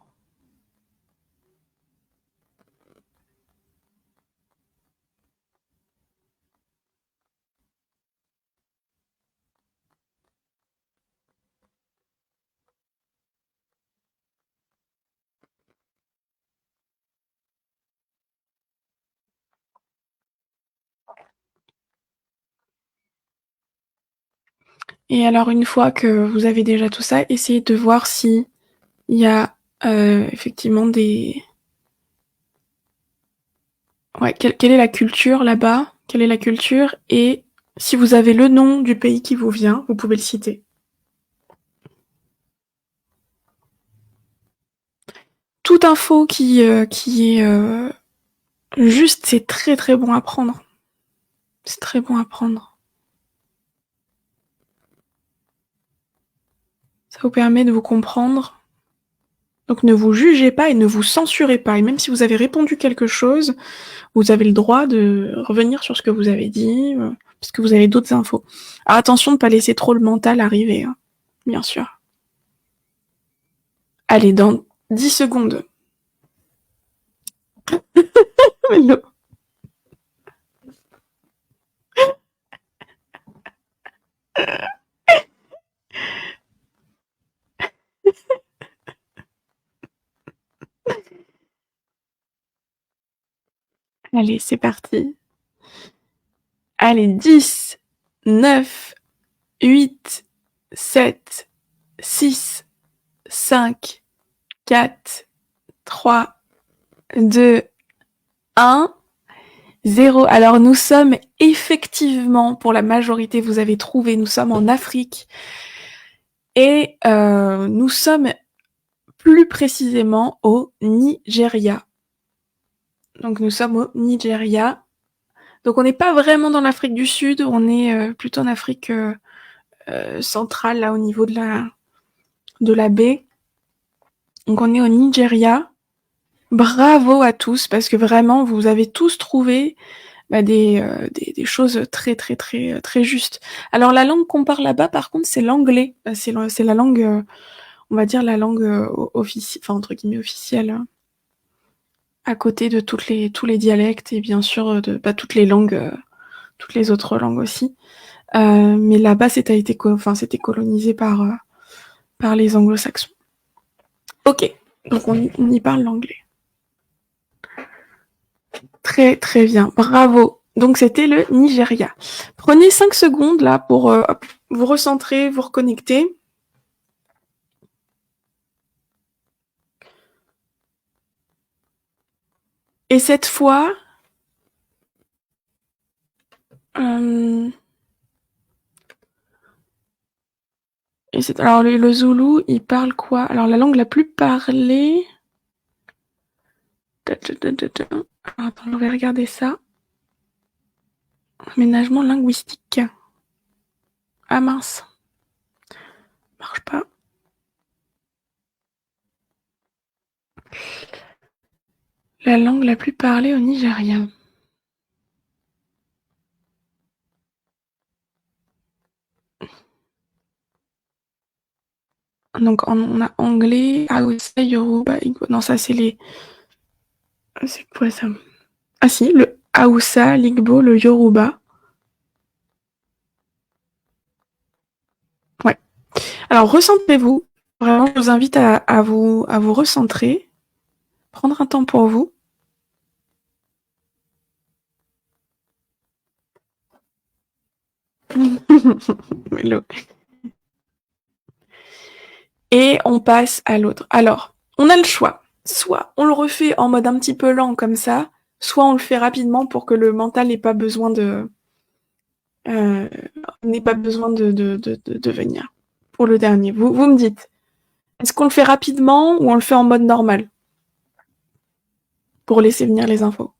S2: Et alors une fois que vous avez déjà tout ça, essayez de voir si il y a effectivement des... Ouais, quelle est la culture là-bas? Quelle est la culture? Et si vous avez le nom du pays qui vous vient, vous pouvez le citer. Toute info qui est juste, c'est très très bon à prendre. C'est très bon à prendre. Ça vous permet de vous comprendre. Donc ne vous jugez pas et ne vous censurez pas. Et même si vous avez répondu quelque chose, vous avez le droit de revenir sur ce que vous avez dit, parce que vous avez d'autres infos. Alors attention de ne pas laisser trop le mental arriver, hein, bien sûr. Allez, dans 10 secondes. Allez, c'est parti. Allez, 10, 9, 8, 7, 6, 5, 4, 3, 2, 1, 0. Alors nous sommes effectivement, pour la majorité, vous avez trouvé, nous sommes en Afrique. Et nous sommes plus précisément au Nigeria. Donc nous sommes au Nigeria. Donc on n'est pas vraiment dans l'Afrique du Sud, on est plutôt en Afrique centrale, là au niveau de la baie. Donc on est au Nigeria. Bravo à tous, parce que vraiment vous avez tous trouvé des choses très très très très justes. Alors la langue qu'on parle là-bas, par contre, c'est l'anglais. C'est la langue, on va dire la langue officielle, enfin entre guillemets officielle, hein, à côté de tous les dialectes et bien sûr de toutes les langues, toutes les autres langues aussi. Mais là-bas, c'était colonisé par les anglo-saxons. Ok, donc on y parle l'anglais. Très très bien, bravo. Donc c'était le Nigeria. Prenez 5 secondes là pour vous recentrer, vous reconnecter. Et cette fois, alors le zoulou, il parle quoi? Alors la langue la plus parlée. Alors, attends, je vais regarder ça. Aménagement linguistique. Ah mince. Marche pas. La langue la plus parlée au Nigeria. Donc on a anglais, Hausa, Yoruba, Igbo. Non, ça c'est les. C'est quoi ça? Ah si, le Hausa, l'Igbo, le Yoruba. Ouais. Alors recentrez-vous. Vraiment, je vous invite à vous recentrer. Prendre un temps pour vous. Et on passe à l'autre. Alors, on a le choix. Soit on le refait en mode un petit peu lent comme ça, soit on le fait rapidement pour que le mental n'ait pas besoin de venir. Pour le dernier, vous me dites. Est-ce qu'on le fait rapidement ou on le fait en mode normal pour laisser venir les infos?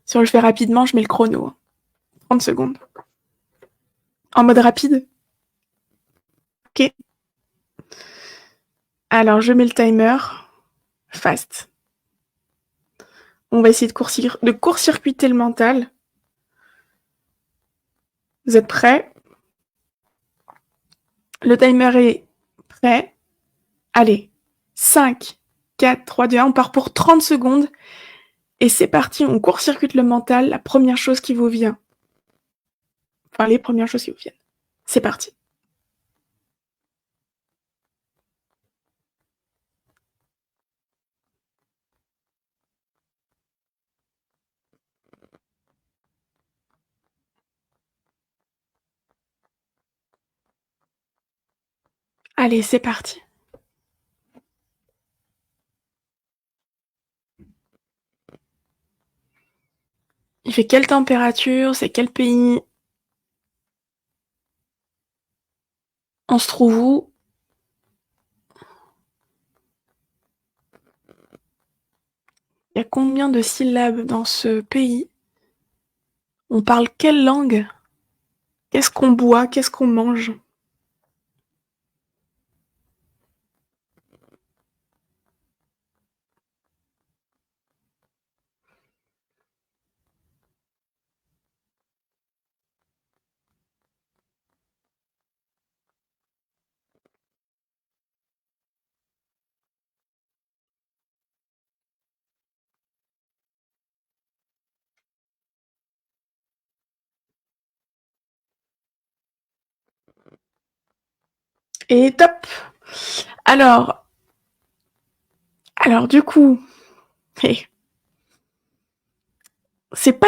S2: Si on le fait rapidement, je mets le chrono. 30 secondes. En mode rapide? Ok. Alors, je mets le timer. Fast. On va essayer de court-circuiter le mental. Vous êtes prêts? Le timer est prêt. Allez. 5, 4, 3, 2, 1. On part pour 30 secondes. Et c'est parti. On court-circuite le mental. La première chose qui vous vient. Enfin, les premières choses qui vous viennent. C'est parti. Allez, c'est parti. Il fait quelle température? C'est quel pays? On se trouve où? Il y a combien de syllabes dans ce pays? On parle quelle langue? Qu'est-ce qu'on boit? Qu'est-ce qu'on mange? Et top! Alors du coup, c'est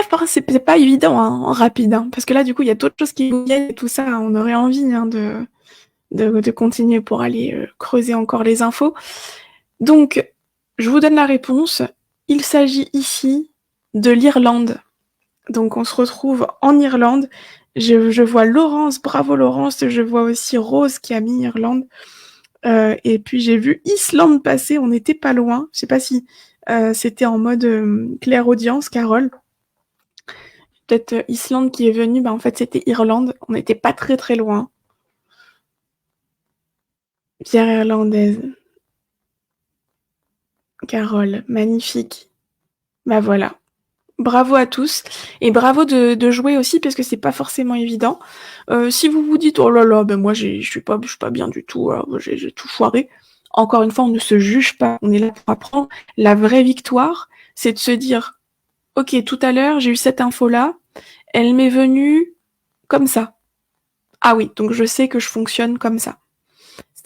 S2: pas évident hein, en rapide, hein, parce que là, du coup, il y a d'autres choses qui vous viennent et tout ça. On aurait envie hein, de continuer pour aller creuser encore les infos. Donc, je vous donne la réponse. Il s'agit ici de l'Irlande. Donc, on se retrouve en Irlande. Je vois Laurence, bravo Laurence. Je vois aussi Rose qui a mis Irlande. Et puis, j'ai vu Islande passer. On n'était pas loin. Je sais pas si c'était en mode claire audience, Carole. Peut-être Islande qui est venue. En fait, c'était Irlande. On n'était pas très très loin. Pierre irlandaise. Carole, magnifique. Voilà. Bravo à tous et bravo de jouer aussi parce que c'est pas forcément évident. Si vous vous dites oh là là, moi je suis pas bien du tout, j'ai tout foiré. Encore une fois, on ne se juge pas, on est là pour apprendre. La vraie victoire, c'est de se dire ok, tout à l'heure j'ai eu cette info là, elle m'est venue comme ça. Ah oui, donc je sais que je fonctionne comme ça.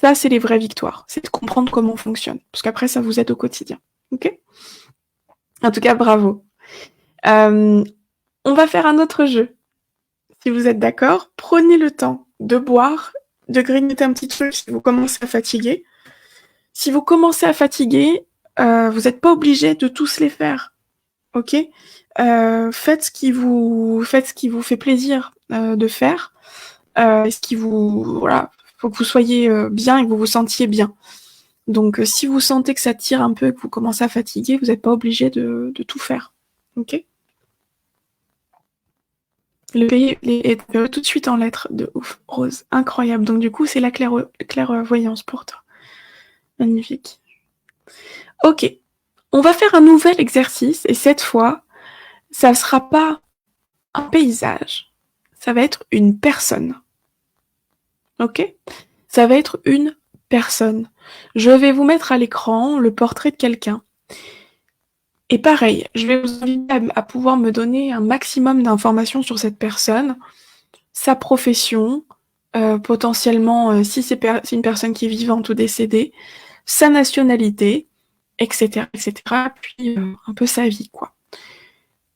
S2: Ça, c'est les vraies victoires, c'est de comprendre comment on fonctionne, parce qu'après ça vous aide au quotidien. Ok? En tout cas, bravo. On va faire un autre jeu. Si vous êtes d'accord, prenez le temps de boire de grignoter un petit truc si vous commencez à fatiguer. Si vous commencez à fatiguer, vous n'êtes pas obligé de tous les faire, ok? Faites faites ce qui vous fait plaisir de faire, ce qui vous, voilà, faut que vous soyez bien et que vous vous sentiez bien. Donc, si vous sentez que ça tire un peu et que vous commencez à fatiguer, vous n'êtes pas obligé de tout faire, ok? Le pays est apparu tout de suite en lettres, de ouf, Rose, incroyable. Donc du coup, c'est la clairvoyance pour toi. Magnifique. Ok, on va faire un nouvel exercice et cette fois, ça ne sera pas un paysage, ça va être une personne. Ok? Ça va être une personne. Je vais vous mettre à l'écran le portrait de quelqu'un. Et pareil, je vais vous inviter à pouvoir me donner un maximum d'informations sur cette personne, sa profession, potentiellement si c'est une personne qui est vivante ou décédée, sa nationalité, etc., etc., puis un peu sa vie, quoi.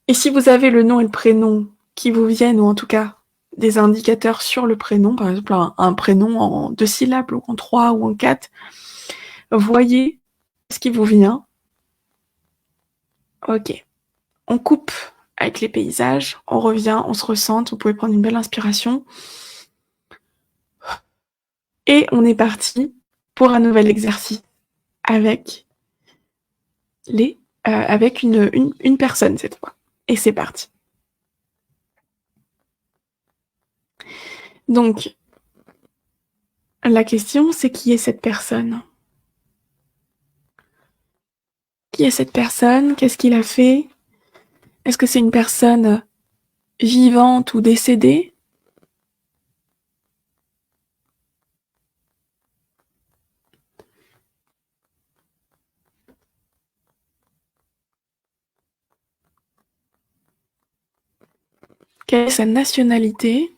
S2: Et si vous avez le nom et le prénom qui vous viennent, ou en tout cas des indicateurs sur le prénom, par exemple un prénom en 2 syllabes, ou en 3, ou en 4, voyez ce qui vous vient. Ok, on coupe avec les paysages, on revient, on se ressente, vous pouvez prendre une belle inspiration. Et on est parti pour un nouvel exercice avec avec une personne cette fois. Et c'est parti. Donc, la question, c'est qui est cette personne? Qui est cette personne? Qu'est-ce qu'il a fait? Est-ce que c'est une personne vivante ou décédée? Quelle est sa nationalité?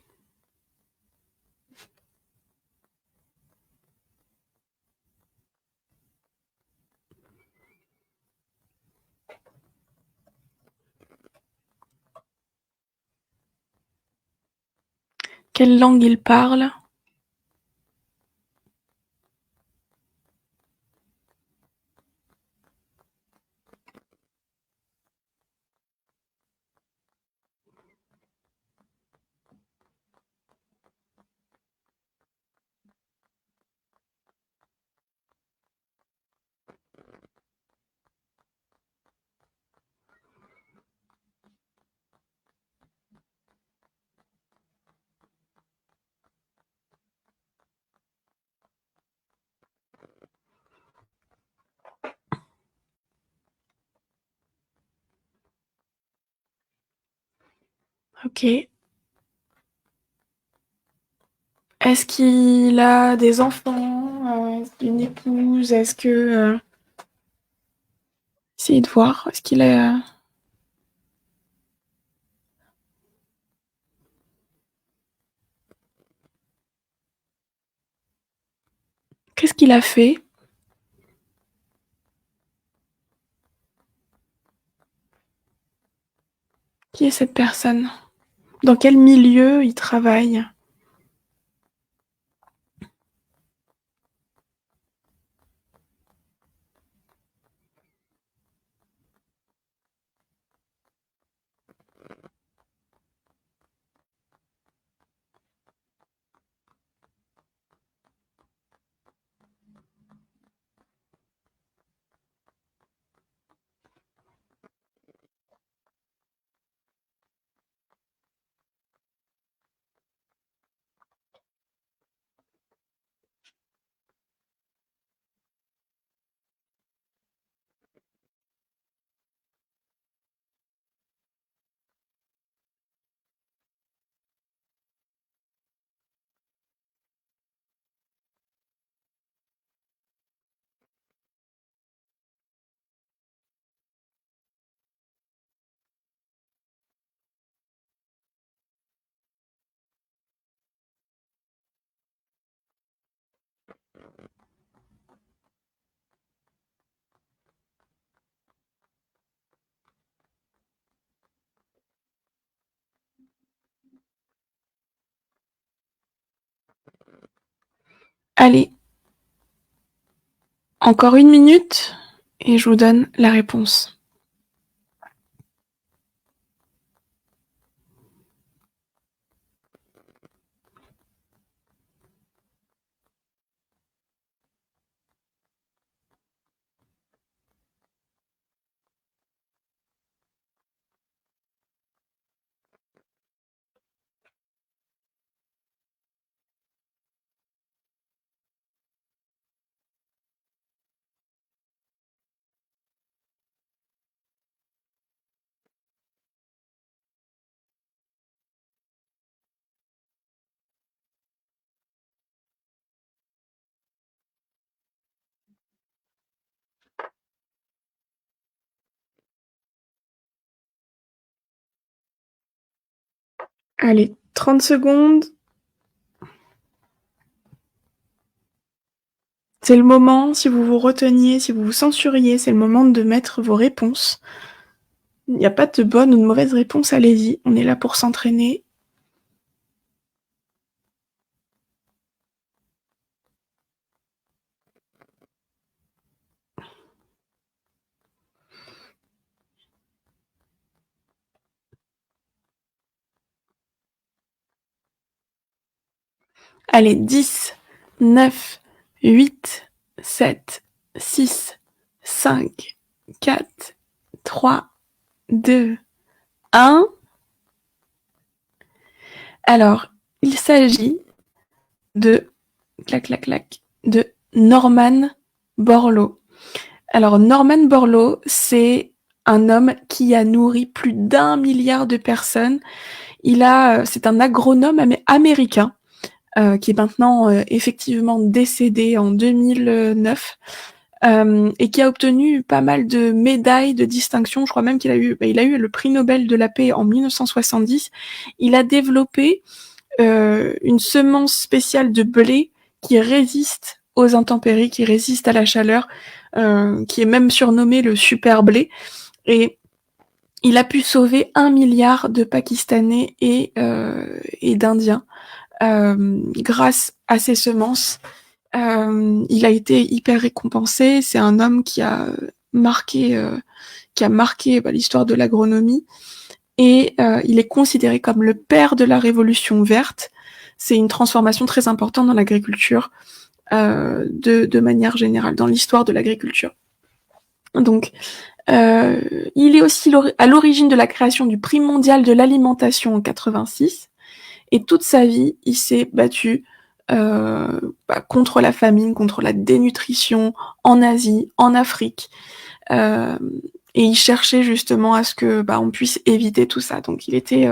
S2: Quelle langue il parle? Ok. Est-ce qu'il a des enfants? Une épouse? Est-ce que... essayez de voir. Est-ce qu'il a... Qu'est-ce qu'il a fait? Qui est cette personne? Dans quel milieu il travaille? Allez, encore 1 minute et je vous donne la réponse. Allez, 30 secondes. C'est le moment, si vous vous reteniez, si vous vous censuriez, c'est le moment de mettre vos réponses. Il n'y a pas de bonne ou de mauvaise réponse, allez-y, on est là pour s'entraîner. Allez, 10, 9, 8, 7, 6, 5, 4, 3, 2, 1. Alors, il s'agit de, clac, clac, clac, de Norman Borlaug. Alors, Norman Borlaug, c'est un homme qui a nourri plus d'1 milliard de personnes. C'est un agronome américain qui est maintenant effectivement décédé en 2009 et qui a obtenu pas mal de médailles, de distinctions. Je crois même qu'il a eu le prix Nobel de la paix en 1970. Il a développé une semence spéciale de blé qui résiste aux intempéries, qui résiste à la chaleur, qui est même surnommé le super blé. Et il a pu sauver 1 milliard de Pakistanais et d'Indiens grâce à ses semences. Il a été hyper récompensé. C'est un homme qui a marqué l'histoire de l'agronomie. Et il est considéré comme le père de la révolution verte. C'est une transformation très importante dans l'agriculture, de manière générale, dans l'histoire de l'agriculture. Donc, il est aussi à l'origine de la création du prix mondial de l'alimentation en 86. Et toute sa vie, il s'est battu contre la famine, contre la dénutrition en Asie, en Afrique. Et il cherchait justement à ce que on puisse éviter tout ça. Donc il était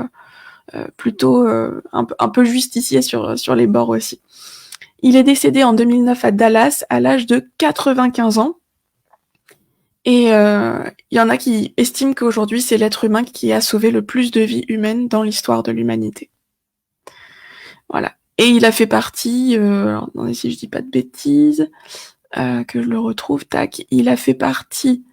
S2: plutôt un peu justicier sur les bords aussi. Il est décédé en 2009 à Dallas à l'âge de 95 ans. Et il y en a qui estiment qu'aujourd'hui c'est l'être humain qui a sauvé le plus de vies humaines dans l'histoire de l'humanité. Voilà. Et il a fait partie, attendez si je dis pas de bêtises, que je le retrouve, tac, il a fait partie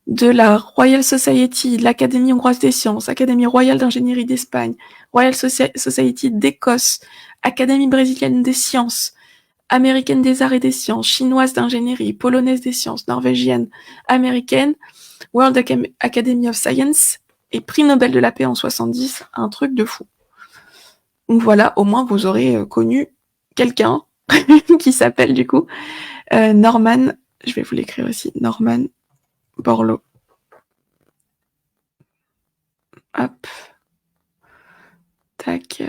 S2: de la Royal Society, de l'Académie hongroise des sciences, Académie royale d'ingénierie d'Espagne, Royal Society d'Écosse, Académie brésilienne des sciences, américaine des arts et des sciences, chinoise d'ingénierie, polonaise des sciences, norvégienne, américaine, World Academy of Science et prix Nobel de la paix en 70, un truc de fou. Donc voilà, au moins vous aurez connu quelqu'un qui s'appelle du coup Norman, je vais vous l'écrire aussi, Norman Borlaug. Hop. Tac.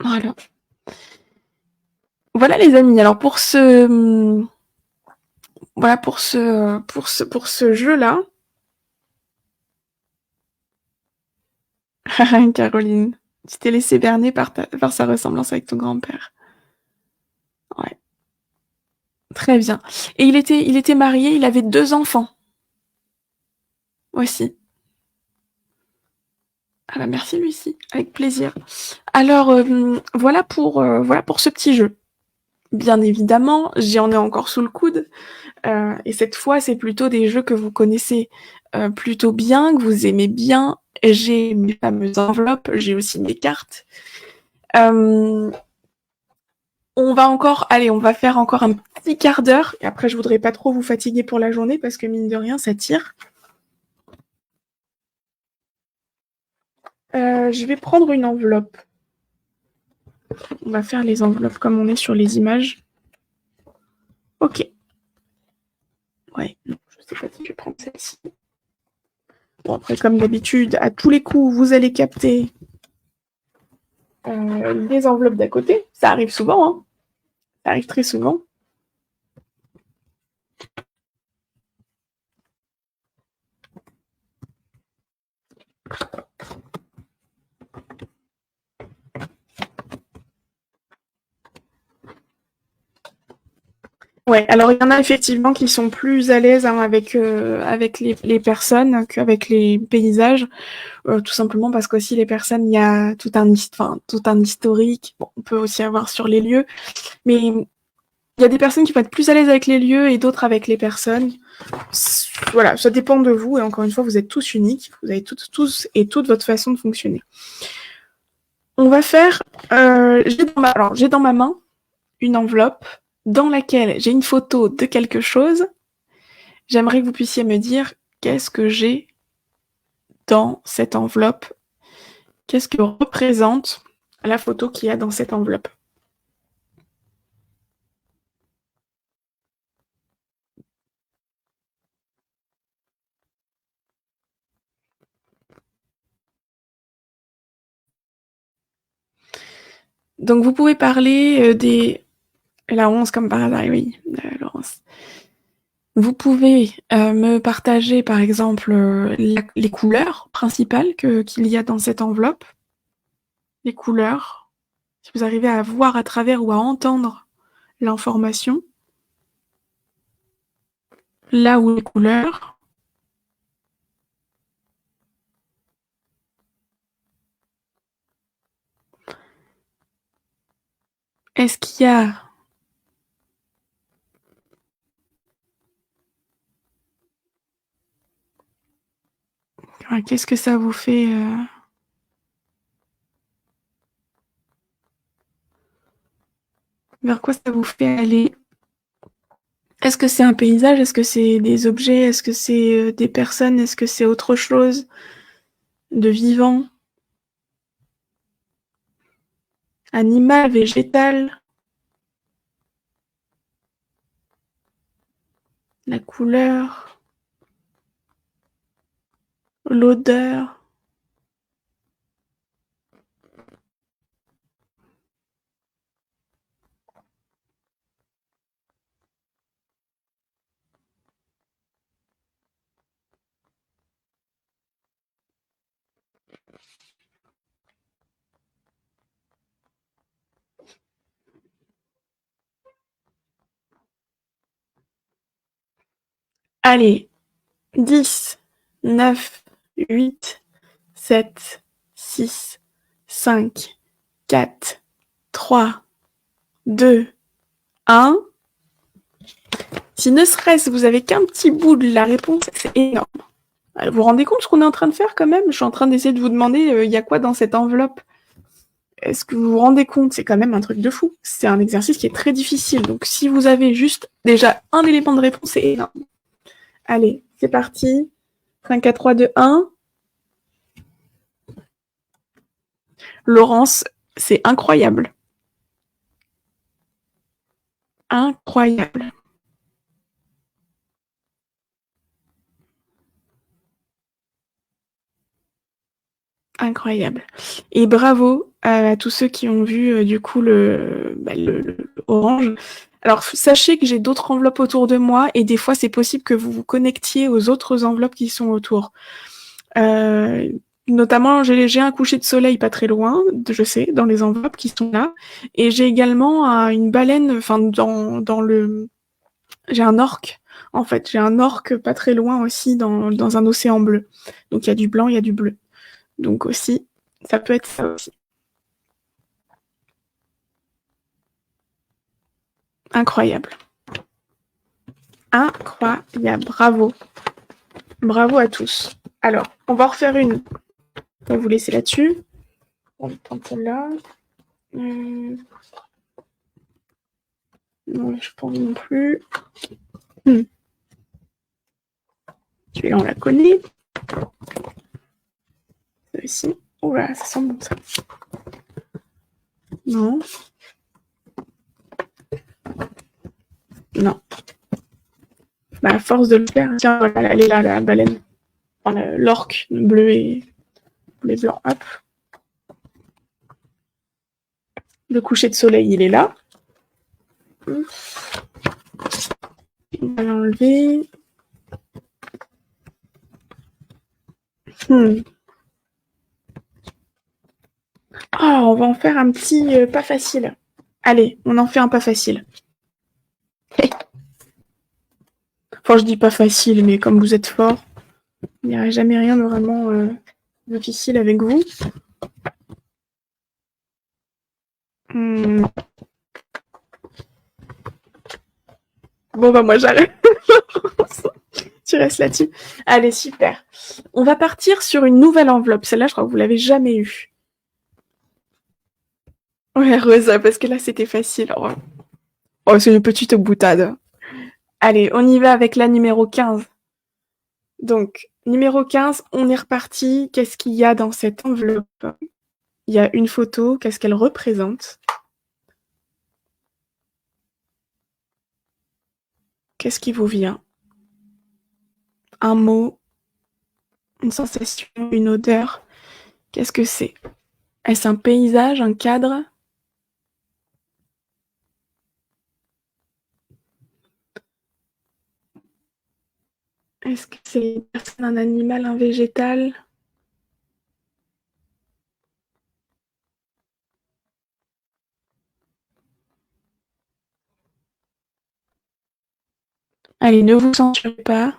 S2: Voilà. Voilà les amis, alors pour ce jeu-là. Caroline, tu t'es laissé berner par sa ressemblance avec ton grand-père. Ouais. Très bien. Et il était marié, il avait 2 enfants. Aussi. Ah bah merci Lucie, avec plaisir. Alors voilà pour ce petit jeu. Bien évidemment, j'en ai encore sous le coude. Et cette fois, c'est plutôt des jeux que vous connaissez plutôt bien, que vous aimez bien. j'ai mes fameuses enveloppes, j'ai aussi mes cartes. On va faire encore un petit quart d'heure, et après je voudrais pas trop vous fatiguer pour la journée, parce que mine de rien, ça tire. Je vais prendre une enveloppe. On va faire les enveloppes comme on est sur les images. Ok. Ouais, non, je sais pas si je vais prendre celle-ci. Bon, après, comme d'habitude, à tous les coups, vous allez capter les enveloppes d'à côté. Ça arrive souvent, hein. Ça arrive très souvent. Ouais, alors il y en a effectivement qui sont plus à l'aise avec les personnes qu'avec les paysages, tout simplement parce qu'aussi les personnes, il y a tout un historique. Bon, on peut aussi avoir sur les lieux, mais il y a des personnes qui vont être plus à l'aise avec les lieux et d'autres avec les personnes. Voilà, ça dépend de vous, et encore une fois, vous êtes tous uniques, vous avez tous et toute votre façon de fonctionner. On va faire, j'ai dans ma main une enveloppe dans laquelle j'ai une photo de quelque chose. J'aimerais que vous puissiez me dire qu'est-ce que j'ai dans cette enveloppe, qu'est-ce que représente la photo qu'il y a dans cette enveloppe. Donc vous pouvez parler des... La 11 comme par hasard, oui, Laurence. Vous pouvez me partager par exemple les couleurs principales qu'il y a dans cette enveloppe. Les couleurs, si vous arrivez à voir à travers ou à entendre l'information. Là où les couleurs. Est-ce qu'il y a qu'est-ce que ça vous fait vers quoi ça vous fait aller? Est-ce que c'est un paysage? Est-ce que c'est des objets? Est-ce que c'est des personnes? Est-ce que c'est autre chose de vivant? Animal, végétal? La couleur? L'odeur? Allez, 10, 9, 8, 7, 6, 5, 4, 3, 2, 1. Si ne serait-ce vous avez qu'un petit bout de la réponse, c'est énorme. Vous vous rendez compte ce qu'on est en train de faire quand même? Je suis en train d'essayer de vous demander il y a quoi dans cette enveloppe? Est-ce que vous vous rendez compte? C'est quand même un truc de fou. C'est un exercice qui est très difficile. Donc si vous avez juste déjà un élément de réponse, c'est énorme. Allez, c'est parti. 5, 4, 3, 2, 1. Laurence, c'est incroyable. Incroyable. Incroyable. Et bravo à tous ceux qui ont vu du coup le orange. Alors sachez que j'ai d'autres enveloppes autour de moi et des fois c'est possible que vous vous connectiez aux autres enveloppes qui sont autour. Notamment j'ai un coucher de soleil pas très loin, je sais, dans les enveloppes qui sont là. Et j'ai également une baleine, enfin j'ai un orque. En fait, j'ai un orque pas très loin aussi dans un océan bleu. Donc il y a du blanc, il y a du bleu. Donc aussi, ça peut être ça aussi. Incroyable. Incroyable. Bravo. Bravo à tous. Alors, on va en refaire une On va vous laisser là-dessus. On va prendre celle-là. Non, je pense non plus. Celui-là, on la connaît. Celui-ci. Oh là, ça sent bon, ça. Non. Non. Bah, à force de le faire, tiens, voilà, elle est là, la baleine. Enfin, l'orque bleu et blanc. Hop. Le coucher de soleil, il est là. On va l'enlever. Ah, on va en faire un petit pas facile. Allez, on en fait un pas facile. Enfin, je dis pas facile, mais comme vous êtes fort, il n'y aura jamais rien de vraiment difficile avec vous. Bon, bah moi j'arrête. Tu restes là-dessus. Allez, super. On va partir sur une nouvelle enveloppe. Celle-là, je crois que vous l'avez jamais eue. Ouais, Rosa, parce que là, c'était facile. Oh, c'est une petite boutade. Allez, on y va avec la numéro 15. Donc, numéro 15, on est reparti. Qu'est-ce qu'il y a dans cette enveloppe? Il y a une photo. Qu'est-ce qu'elle représente? Qu'est-ce qui vous vient? Un mot, une sensation, une odeur. Qu'est-ce que c'est? Est-ce un paysage, un cadre? Est-ce que c'est une personne, un animal, un végétal? Allez, ne vous censurez pas.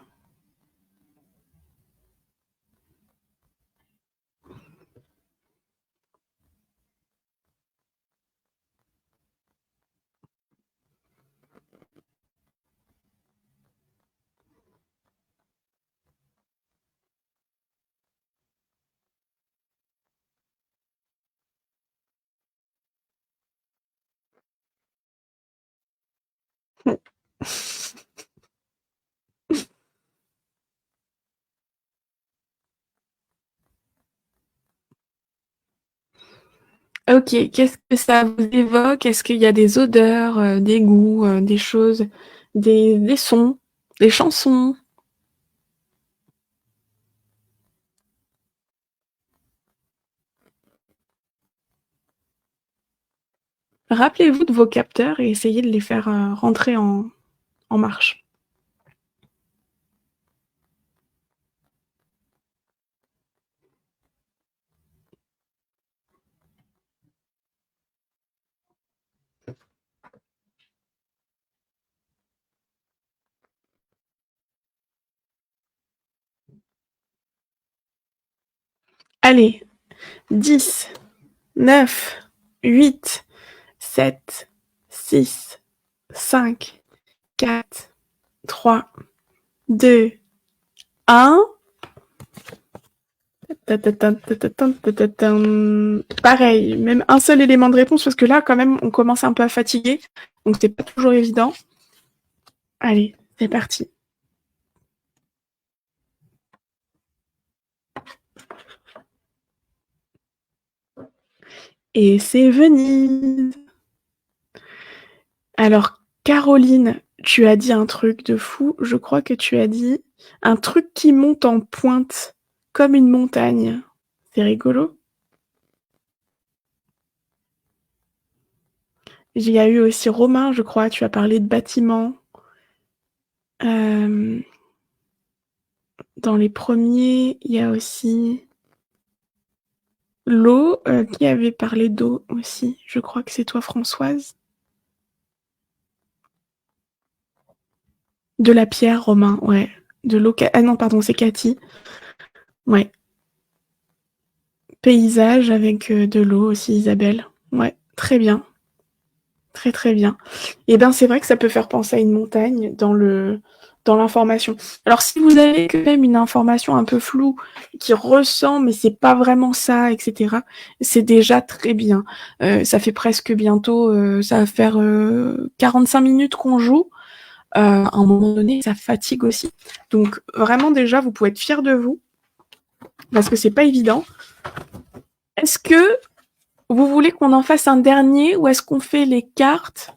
S2: Ok, qu'est-ce que ça vous évoque? Est-ce qu'il y a des odeurs, des goûts, des choses, des sons, des chansons? Rappelez-vous de vos capteurs et essayez de les faire rentrer en marche. Allez, 10, 9, 8, 7, 6, 5, 4, 3, 2, 1. Pareil, même un seul élément de réponse, parce que là, quand même, on commence un peu à fatiguer, donc c'est pas toujours évident. Allez, c'est parti. Et c'est Venise. Alors, Caroline, tu as dit un truc de fou. Je crois que tu as dit un truc qui monte en pointe, comme une montagne. C'est rigolo. Il y a eu aussi Romain, je crois, tu as parlé de bâtiments. Dans les premiers, il y a aussi l'eau. Qui avait parlé d'eau aussi? Je crois que c'est toi, Françoise. De la pierre, Romain, ouais. De l'eau. Ah non, pardon, c'est Cathy. Ouais. Paysage avec de l'eau aussi, Isabelle. Ouais, très bien. Très très bien. Et ben c'est vrai que ça peut faire penser à une montagne dans dans l'information. Alors si vous avez quand même une information un peu floue qui ressent mais c'est pas vraiment ça, etc., c'est déjà très bien. Ça fait presque bientôt, ça va faire 45 minutes qu'on joue. À un moment donné, ça fatigue aussi. Donc vraiment déjà, vous pouvez être fiers de vous parce que c'est pas évident. Est-ce que vous voulez qu'on en fasse un dernier ou est-ce qu'on fait les cartes?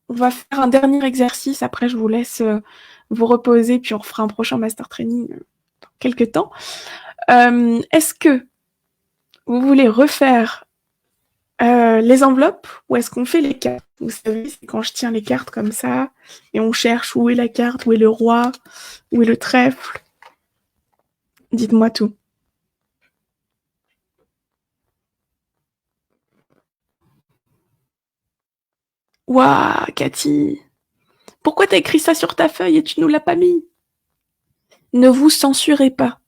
S2: On va faire un dernier exercice. Après, je vous laisse vous reposer, puis on refera un prochain master training dans quelques temps. Est-ce que vous voulez refaire les enveloppes ou est-ce qu'on fait les cartes? Vous savez, c'est quand je tiens les cartes comme ça et on cherche où est la carte, où est le roi, où est le trèfle. Dites-moi tout. Waouh, Cathy, pourquoi t'as écrit ça sur ta feuille et tu nous l'as pas mis? Ne vous censurez pas.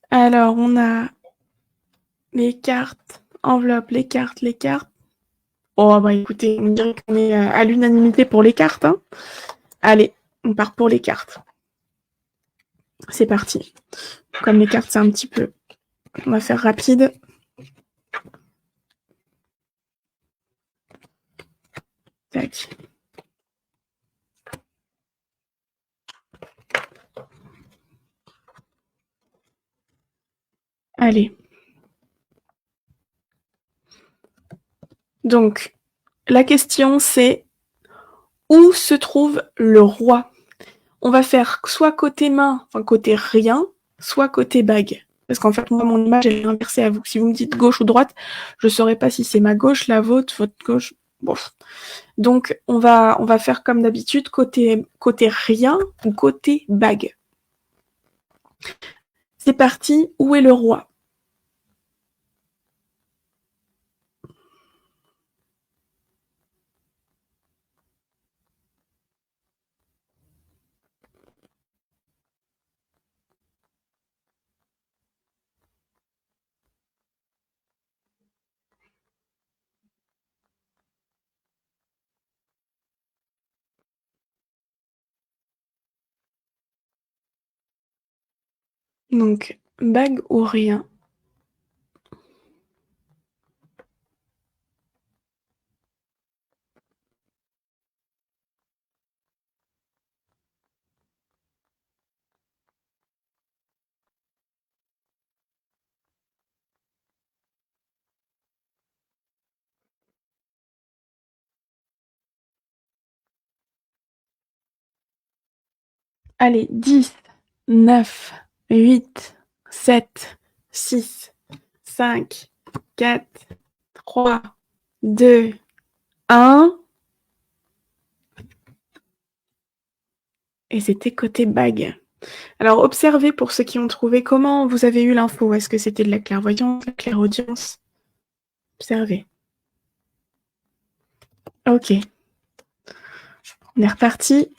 S2: Alors, on a les cartes, enveloppes, les cartes, les cartes. Oh, bah écoutez, on dirait qu'on est à l'unanimité pour les cartes. Hein. Allez, on part pour les cartes. C'est parti. Comme les cartes, c'est un petit peu... On va faire rapide. Tac. Allez. Donc, la question, c'est où se trouve le roi? On va faire soit côté main, enfin côté rien, soit côté bague. Parce qu'en fait, moi, mon image, elle est inversée à vous. Si vous me dites gauche ou droite, je ne saurais pas si c'est ma gauche, la vôtre, votre gauche. Bon. Donc, on va faire comme d'habitude, côté rien ou côté bague. C'est parti, où est le roi? Donc, bague ou rien? Allez, 10, 9, 8, 7, 6, 5, 4, 3, 2, 1. Et c'était côté bague. Alors, observez pour ceux qui ont trouvé comment vous avez eu l'info. Est-ce que c'était de la clairvoyance, de la clairaudience? Observez. Ok. On est reparti.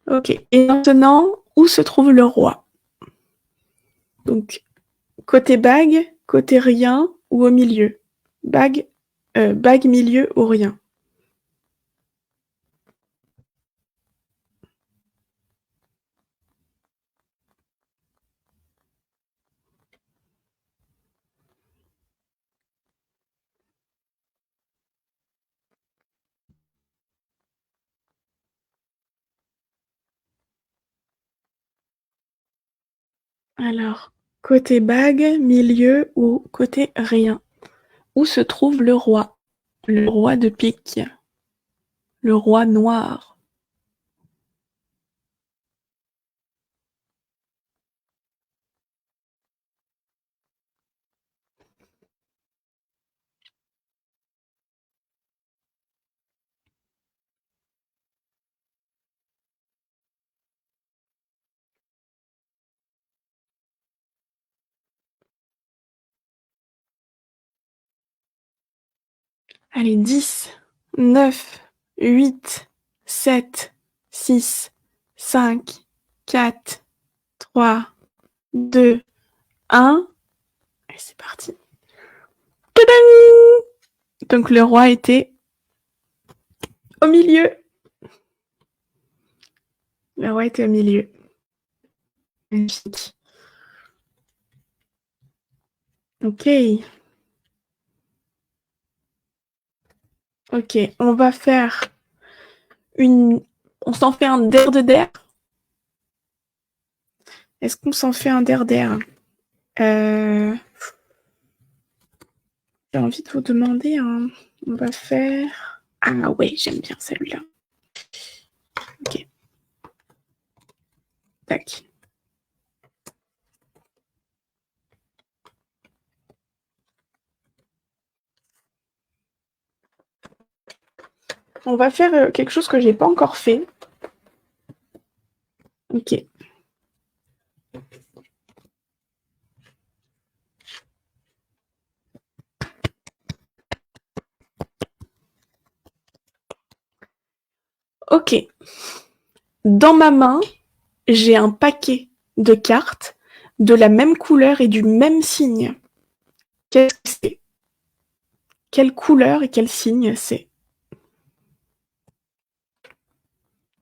S2: Ok. Et maintenant, où se trouve le roi? Donc, côté bague, côté rien ou au milieu? Bague, bague milieu ou rien? Alors, côté bague, milieu ou côté rien? Où se trouve le roi? Le roi de pique. Le roi noir. Allez, 10, 9, 8, 7, 6, 5, 4, 3, 2, 1. Allez, c'est parti. Tadam! Donc le roi était au milieu. Le roi était au milieu. Magnifique. Ok. Ok, on va faire une... On s'en fait un der de der. Est-ce qu'on s'en fait un der der J'ai envie de vous demander un... On va faire... Ah ouais, j'aime bien celle-là. Ok. Tac. On va faire quelque chose que j'ai pas encore fait. Ok. Ok. Dans ma main, j'ai un paquet de cartes de la même couleur et du même signe. Qu'est-ce que c'est? Quelle couleur et quel signe c'est?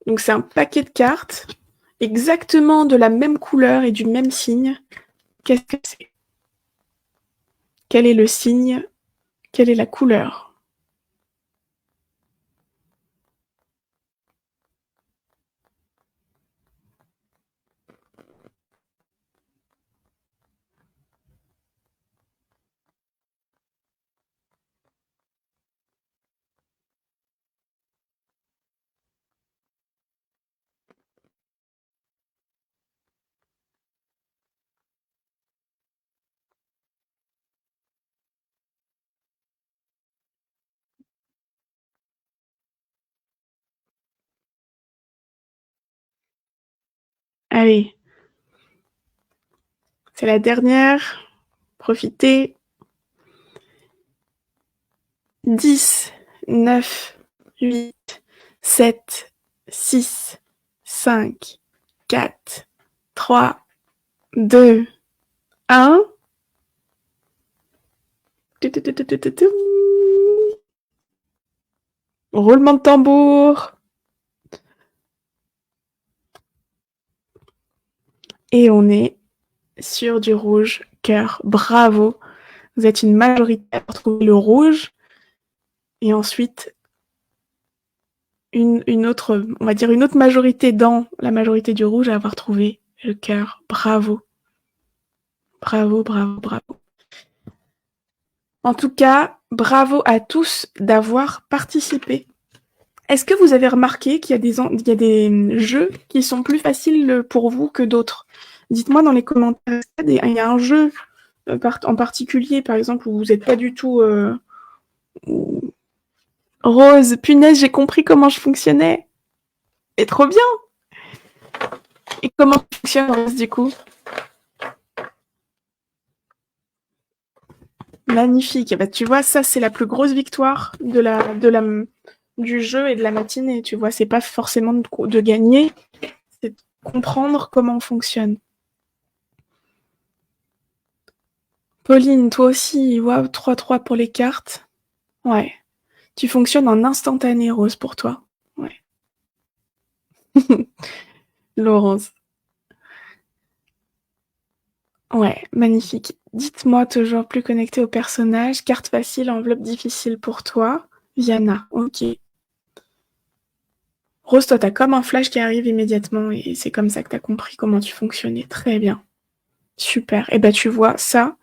S2: Donc c'est un paquet de cartes exactement de la même couleur et du même signe. Qu'est-ce que c'est? Quel est le signe? Quelle est la couleur? Allez, c'est la dernière. Profitez. 10, 9, 8, 7, 6, 5, 4, 3, 2, 1. Roulement de tambour. Et on est sur du rouge cœur. Bravo. Vous êtes une majorité à trouver le rouge. Et ensuite, une autre, on va dire une autre majorité dans la majorité du rouge à avoir trouvé le cœur. Bravo. Bravo, bravo, bravo. En tout cas, bravo à tous d'avoir participé. Est-ce que vous avez remarqué qu'il y a des jeux qui sont plus faciles pour vous que d'autres? Dites-moi dans les commentaires. Il y a un jeu en particulier, par exemple, où vous n'êtes pas du tout Rose. Punaise, j'ai compris comment je fonctionnais. Et trop bien. Et comment fonctionne Rose du coup? Magnifique. Et bah, tu vois, ça c'est la plus grosse victoire du jeu et de la matinée. Tu vois, c'est pas forcément de gagner, c'est de comprendre comment on fonctionne. Pauline, toi aussi, waouh, 3-3 pour les cartes. Ouais. Tu fonctionnes en instantané, Rose, pour toi. Ouais. Laurence. Ouais, magnifique. Dites-moi toujours plus connecté au personnage. Carte facile, enveloppe difficile pour toi. Viana, ok. Rose, toi, t'as comme un flash qui arrive immédiatement et c'est comme ça que t'as compris comment tu fonctionnais. Très bien. Super. Et ben, tu vois, ça,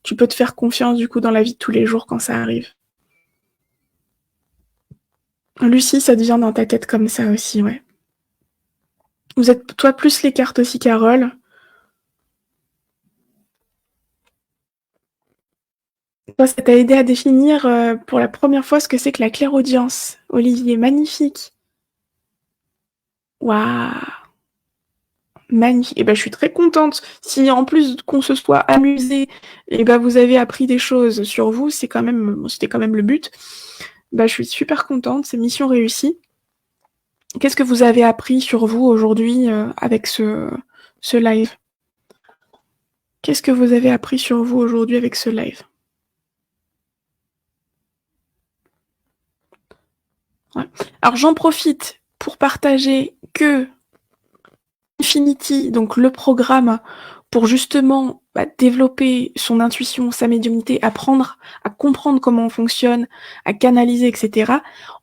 S2: tu peux te faire confiance du coup dans la vie de tous les jours quand ça arrive. Lucie, ça devient dans ta tête comme ça aussi, ouais. Vous êtes, toi, plus les cartes aussi, Carole. Toi, ça t'a aidé à définir pour la première fois ce que c'est que la clairaudience. Olivier, magnifique. Waouh. Magnifique. Et ben, je suis très contente. Si en plus qu'on se soit amusé, et ben vous avez appris des choses sur vous, c'était quand même le but. Ben, je suis super contente. C'est mission réussie. Qu'est-ce que vous avez appris sur vous aujourd'hui avec ce live? Qu'est-ce que vous avez appris sur vous aujourd'hui avec ce live? Ouais. Alors j'en profite pour partager que Infinity, donc le programme pour justement développer son intuition, sa médiumnité, apprendre à comprendre comment on fonctionne, à canaliser, etc.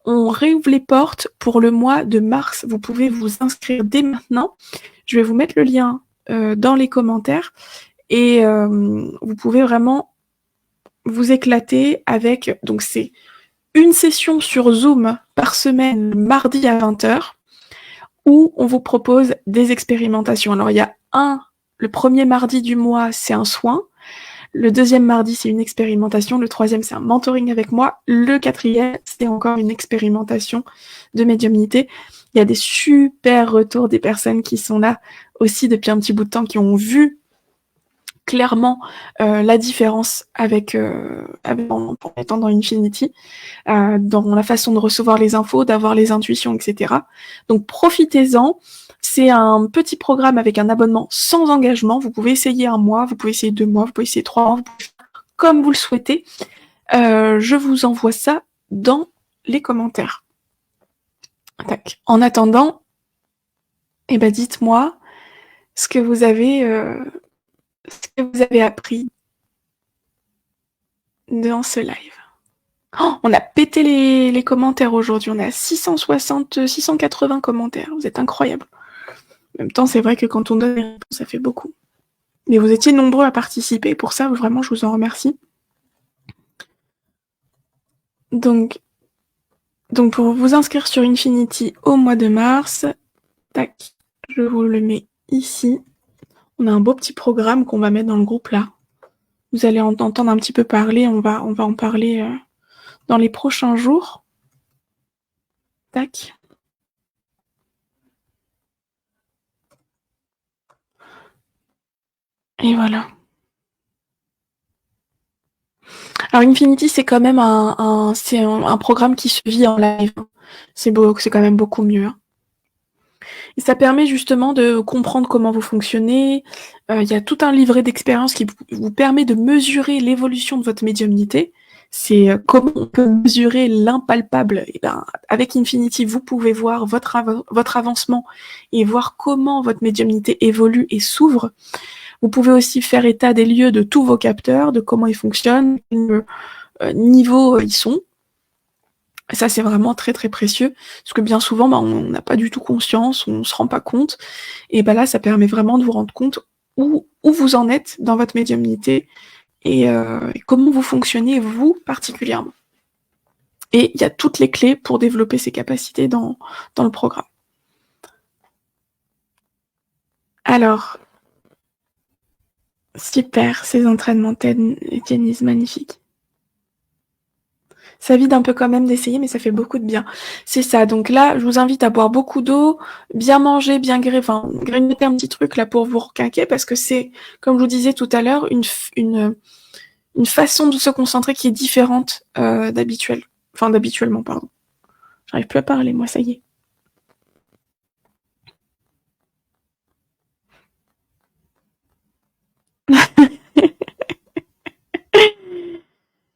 S2: On réouvre les portes pour le mois de mars. Vous pouvez vous inscrire dès maintenant. Je vais vous mettre le lien dans les commentaires et vous pouvez vraiment vous éclater avec, donc c'est une session sur Zoom par semaine, mardi à 20h, où on vous propose des expérimentations. Alors il y a le premier mardi du mois, c'est un soin. Le deuxième mardi, c'est une expérimentation. Le troisième, c'est un mentoring avec moi. Le quatrième, c'est encore une expérimentation de médiumnité. Il y a des super retours des personnes qui sont là aussi depuis un petit bout de temps, qui ont vu clairement la différence en étant dans Infinity, dans la façon de recevoir les infos, d'avoir les intuitions, etc. Donc profitez-en. C'est un petit programme avec un abonnement sans engagement. Vous pouvez essayer 1 mois, vous pouvez essayer 2 mois, vous pouvez essayer 3 mois, vous pouvez faire comme vous le souhaitez. Je vous envoie ça dans les commentaires. Tac. En attendant, dites-moi ce que vous avez appris dans ce live. Oh, on a pété les commentaires aujourd'hui. On a 680 commentaires. Vous êtes incroyables. En même temps, c'est vrai que quand on donne des réponses, ça fait beaucoup. Mais vous étiez nombreux à participer. Pour ça, vraiment, je vous en remercie. Donc pour vous inscrire sur Infinity au mois de mars, tac, je vous le mets ici. On a un beau petit programme qu'on va mettre dans le groupe là. Vous allez entendre un petit peu parler. On va en parler dans les prochains jours. Tac. Et voilà. Alors Infinity, c'est quand même un programme qui se vit en live. C'est quand même beaucoup mieux. Et ça permet justement de comprendre comment vous fonctionnez. Il y a tout un livret d'expérience qui vous permet de mesurer l'évolution de votre médiumnité. C'est comment on peut mesurer l'impalpable. Et avec Infinity, vous pouvez voir votre avancement et voir comment votre médiumnité évolue et s'ouvre. Vous pouvez aussi faire état des lieux de tous vos capteurs, de comment ils fonctionnent, quel niveau ils sont. Ça, c'est vraiment très, très précieux, parce que bien souvent, on n'a pas du tout conscience, on ne se rend pas compte. Et là, ça permet vraiment de vous rendre compte où vous en êtes dans votre médiumnité et comment vous fonctionnez, vous, particulièrement. Et il y a toutes les clés pour développer ces capacités dans le programme. Alors, super, ces entraînements tennis magnifiques. Ça vide un peu quand même d'essayer, mais ça fait beaucoup de bien. C'est ça. Donc là, je vous invite à boire beaucoup d'eau, bien manger, bien grignoter un petit truc là pour vous requinquer, parce que c'est, comme je vous disais tout à l'heure, une façon de se concentrer qui est différente d'habituellement, pardon. J'arrive plus à parler, moi, ça y est.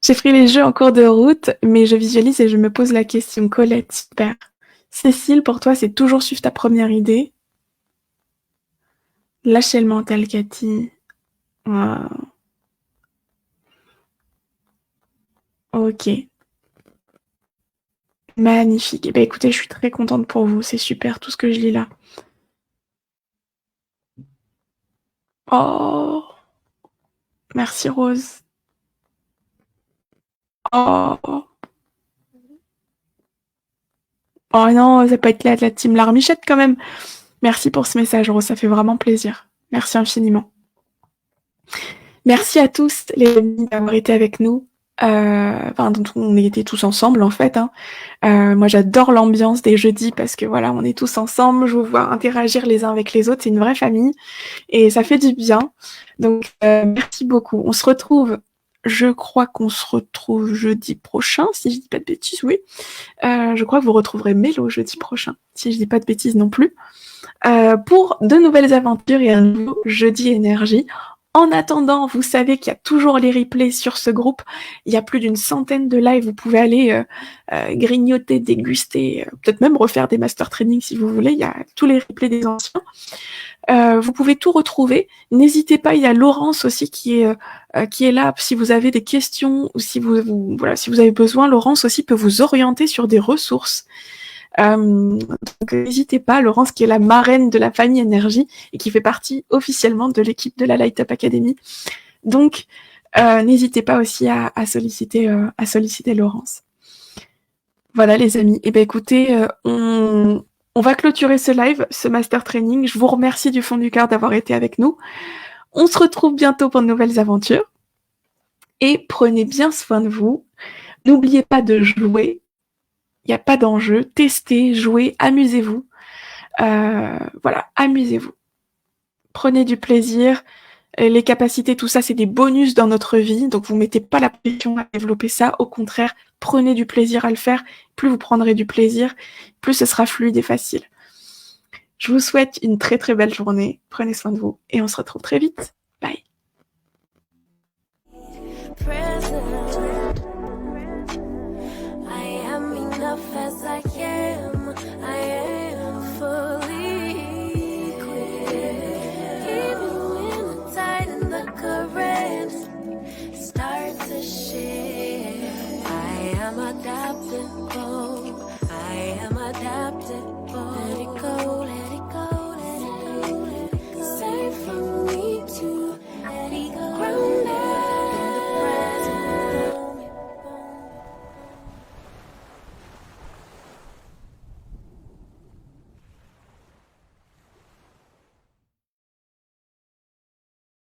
S2: J'ai pris les jeux en cours de route, mais je visualise et je me pose la question. Colette, super. Cécile, pour toi, c'est toujours suivre ta première idée. Lâcher le mental, Cathy. Wow. Ok. Magnifique. Écoutez, je suis très contente pour vous. C'est super tout ce que je lis là. Oh. Merci Rose. Oh. Oh non, ça peut être la team Larmichette quand même. Merci pour ce message, Rose. Ça fait vraiment plaisir. Merci infiniment. Merci à tous, les amis, d'avoir été avec nous. Enfin, dont on était tous ensemble en fait. Hein. Moi, j'adore l'ambiance des jeudis parce que voilà, on est tous ensemble, je vous vois interagir les uns avec les autres, c'est une vraie famille et ça fait du bien. Donc, merci beaucoup. On se retrouve. Je crois qu'on se retrouve jeudi prochain, si je dis pas de bêtises, oui. Je crois que vous retrouverez Mélo jeudi prochain, si je dis pas de bêtises non plus, pour de nouvelles aventures et un nouveau jeudi énergie. En attendant, vous savez qu'il y a toujours les replays sur ce groupe. Il y a plus d'une centaine de lives. Vous pouvez aller grignoter, déguster, peut-être même refaire des master trainings si vous voulez. Il y a tous les replays des anciens. Vous pouvez tout retrouver. N'hésitez pas, il y a Laurence aussi qui est là. Si vous avez des questions ou si voilà, si vous avez besoin, Laurence aussi peut vous orienter sur des ressources. Donc n'hésitez pas, Laurence qui est la marraine de la famille Énergie et qui fait partie officiellement de l'équipe de la Light Up Academy. Donc n'hésitez pas aussi à solliciter Laurence. Voilà les amis. Et ben écoutez, on va clôturer ce live, ce master training. Je vous remercie du fond du cœur d'avoir été avec nous. On se retrouve bientôt pour de nouvelles aventures. Et prenez bien soin de vous. N'oubliez pas de jouer. Il n'y a pas d'enjeu. Testez, jouez, amusez-vous. Voilà, amusez-vous. Prenez du plaisir. Les capacités, tout ça, c'est des bonus dans notre vie. Donc, vous mettez pas la pression à développer ça. Au contraire, prenez du plaisir à le faire. Plus vous prendrez du plaisir, plus ce sera fluide et facile. Je vous souhaite une très très belle journée. Prenez soin de vous et on se retrouve très vite. Bye.
S1: I am adaptable. I am adapted.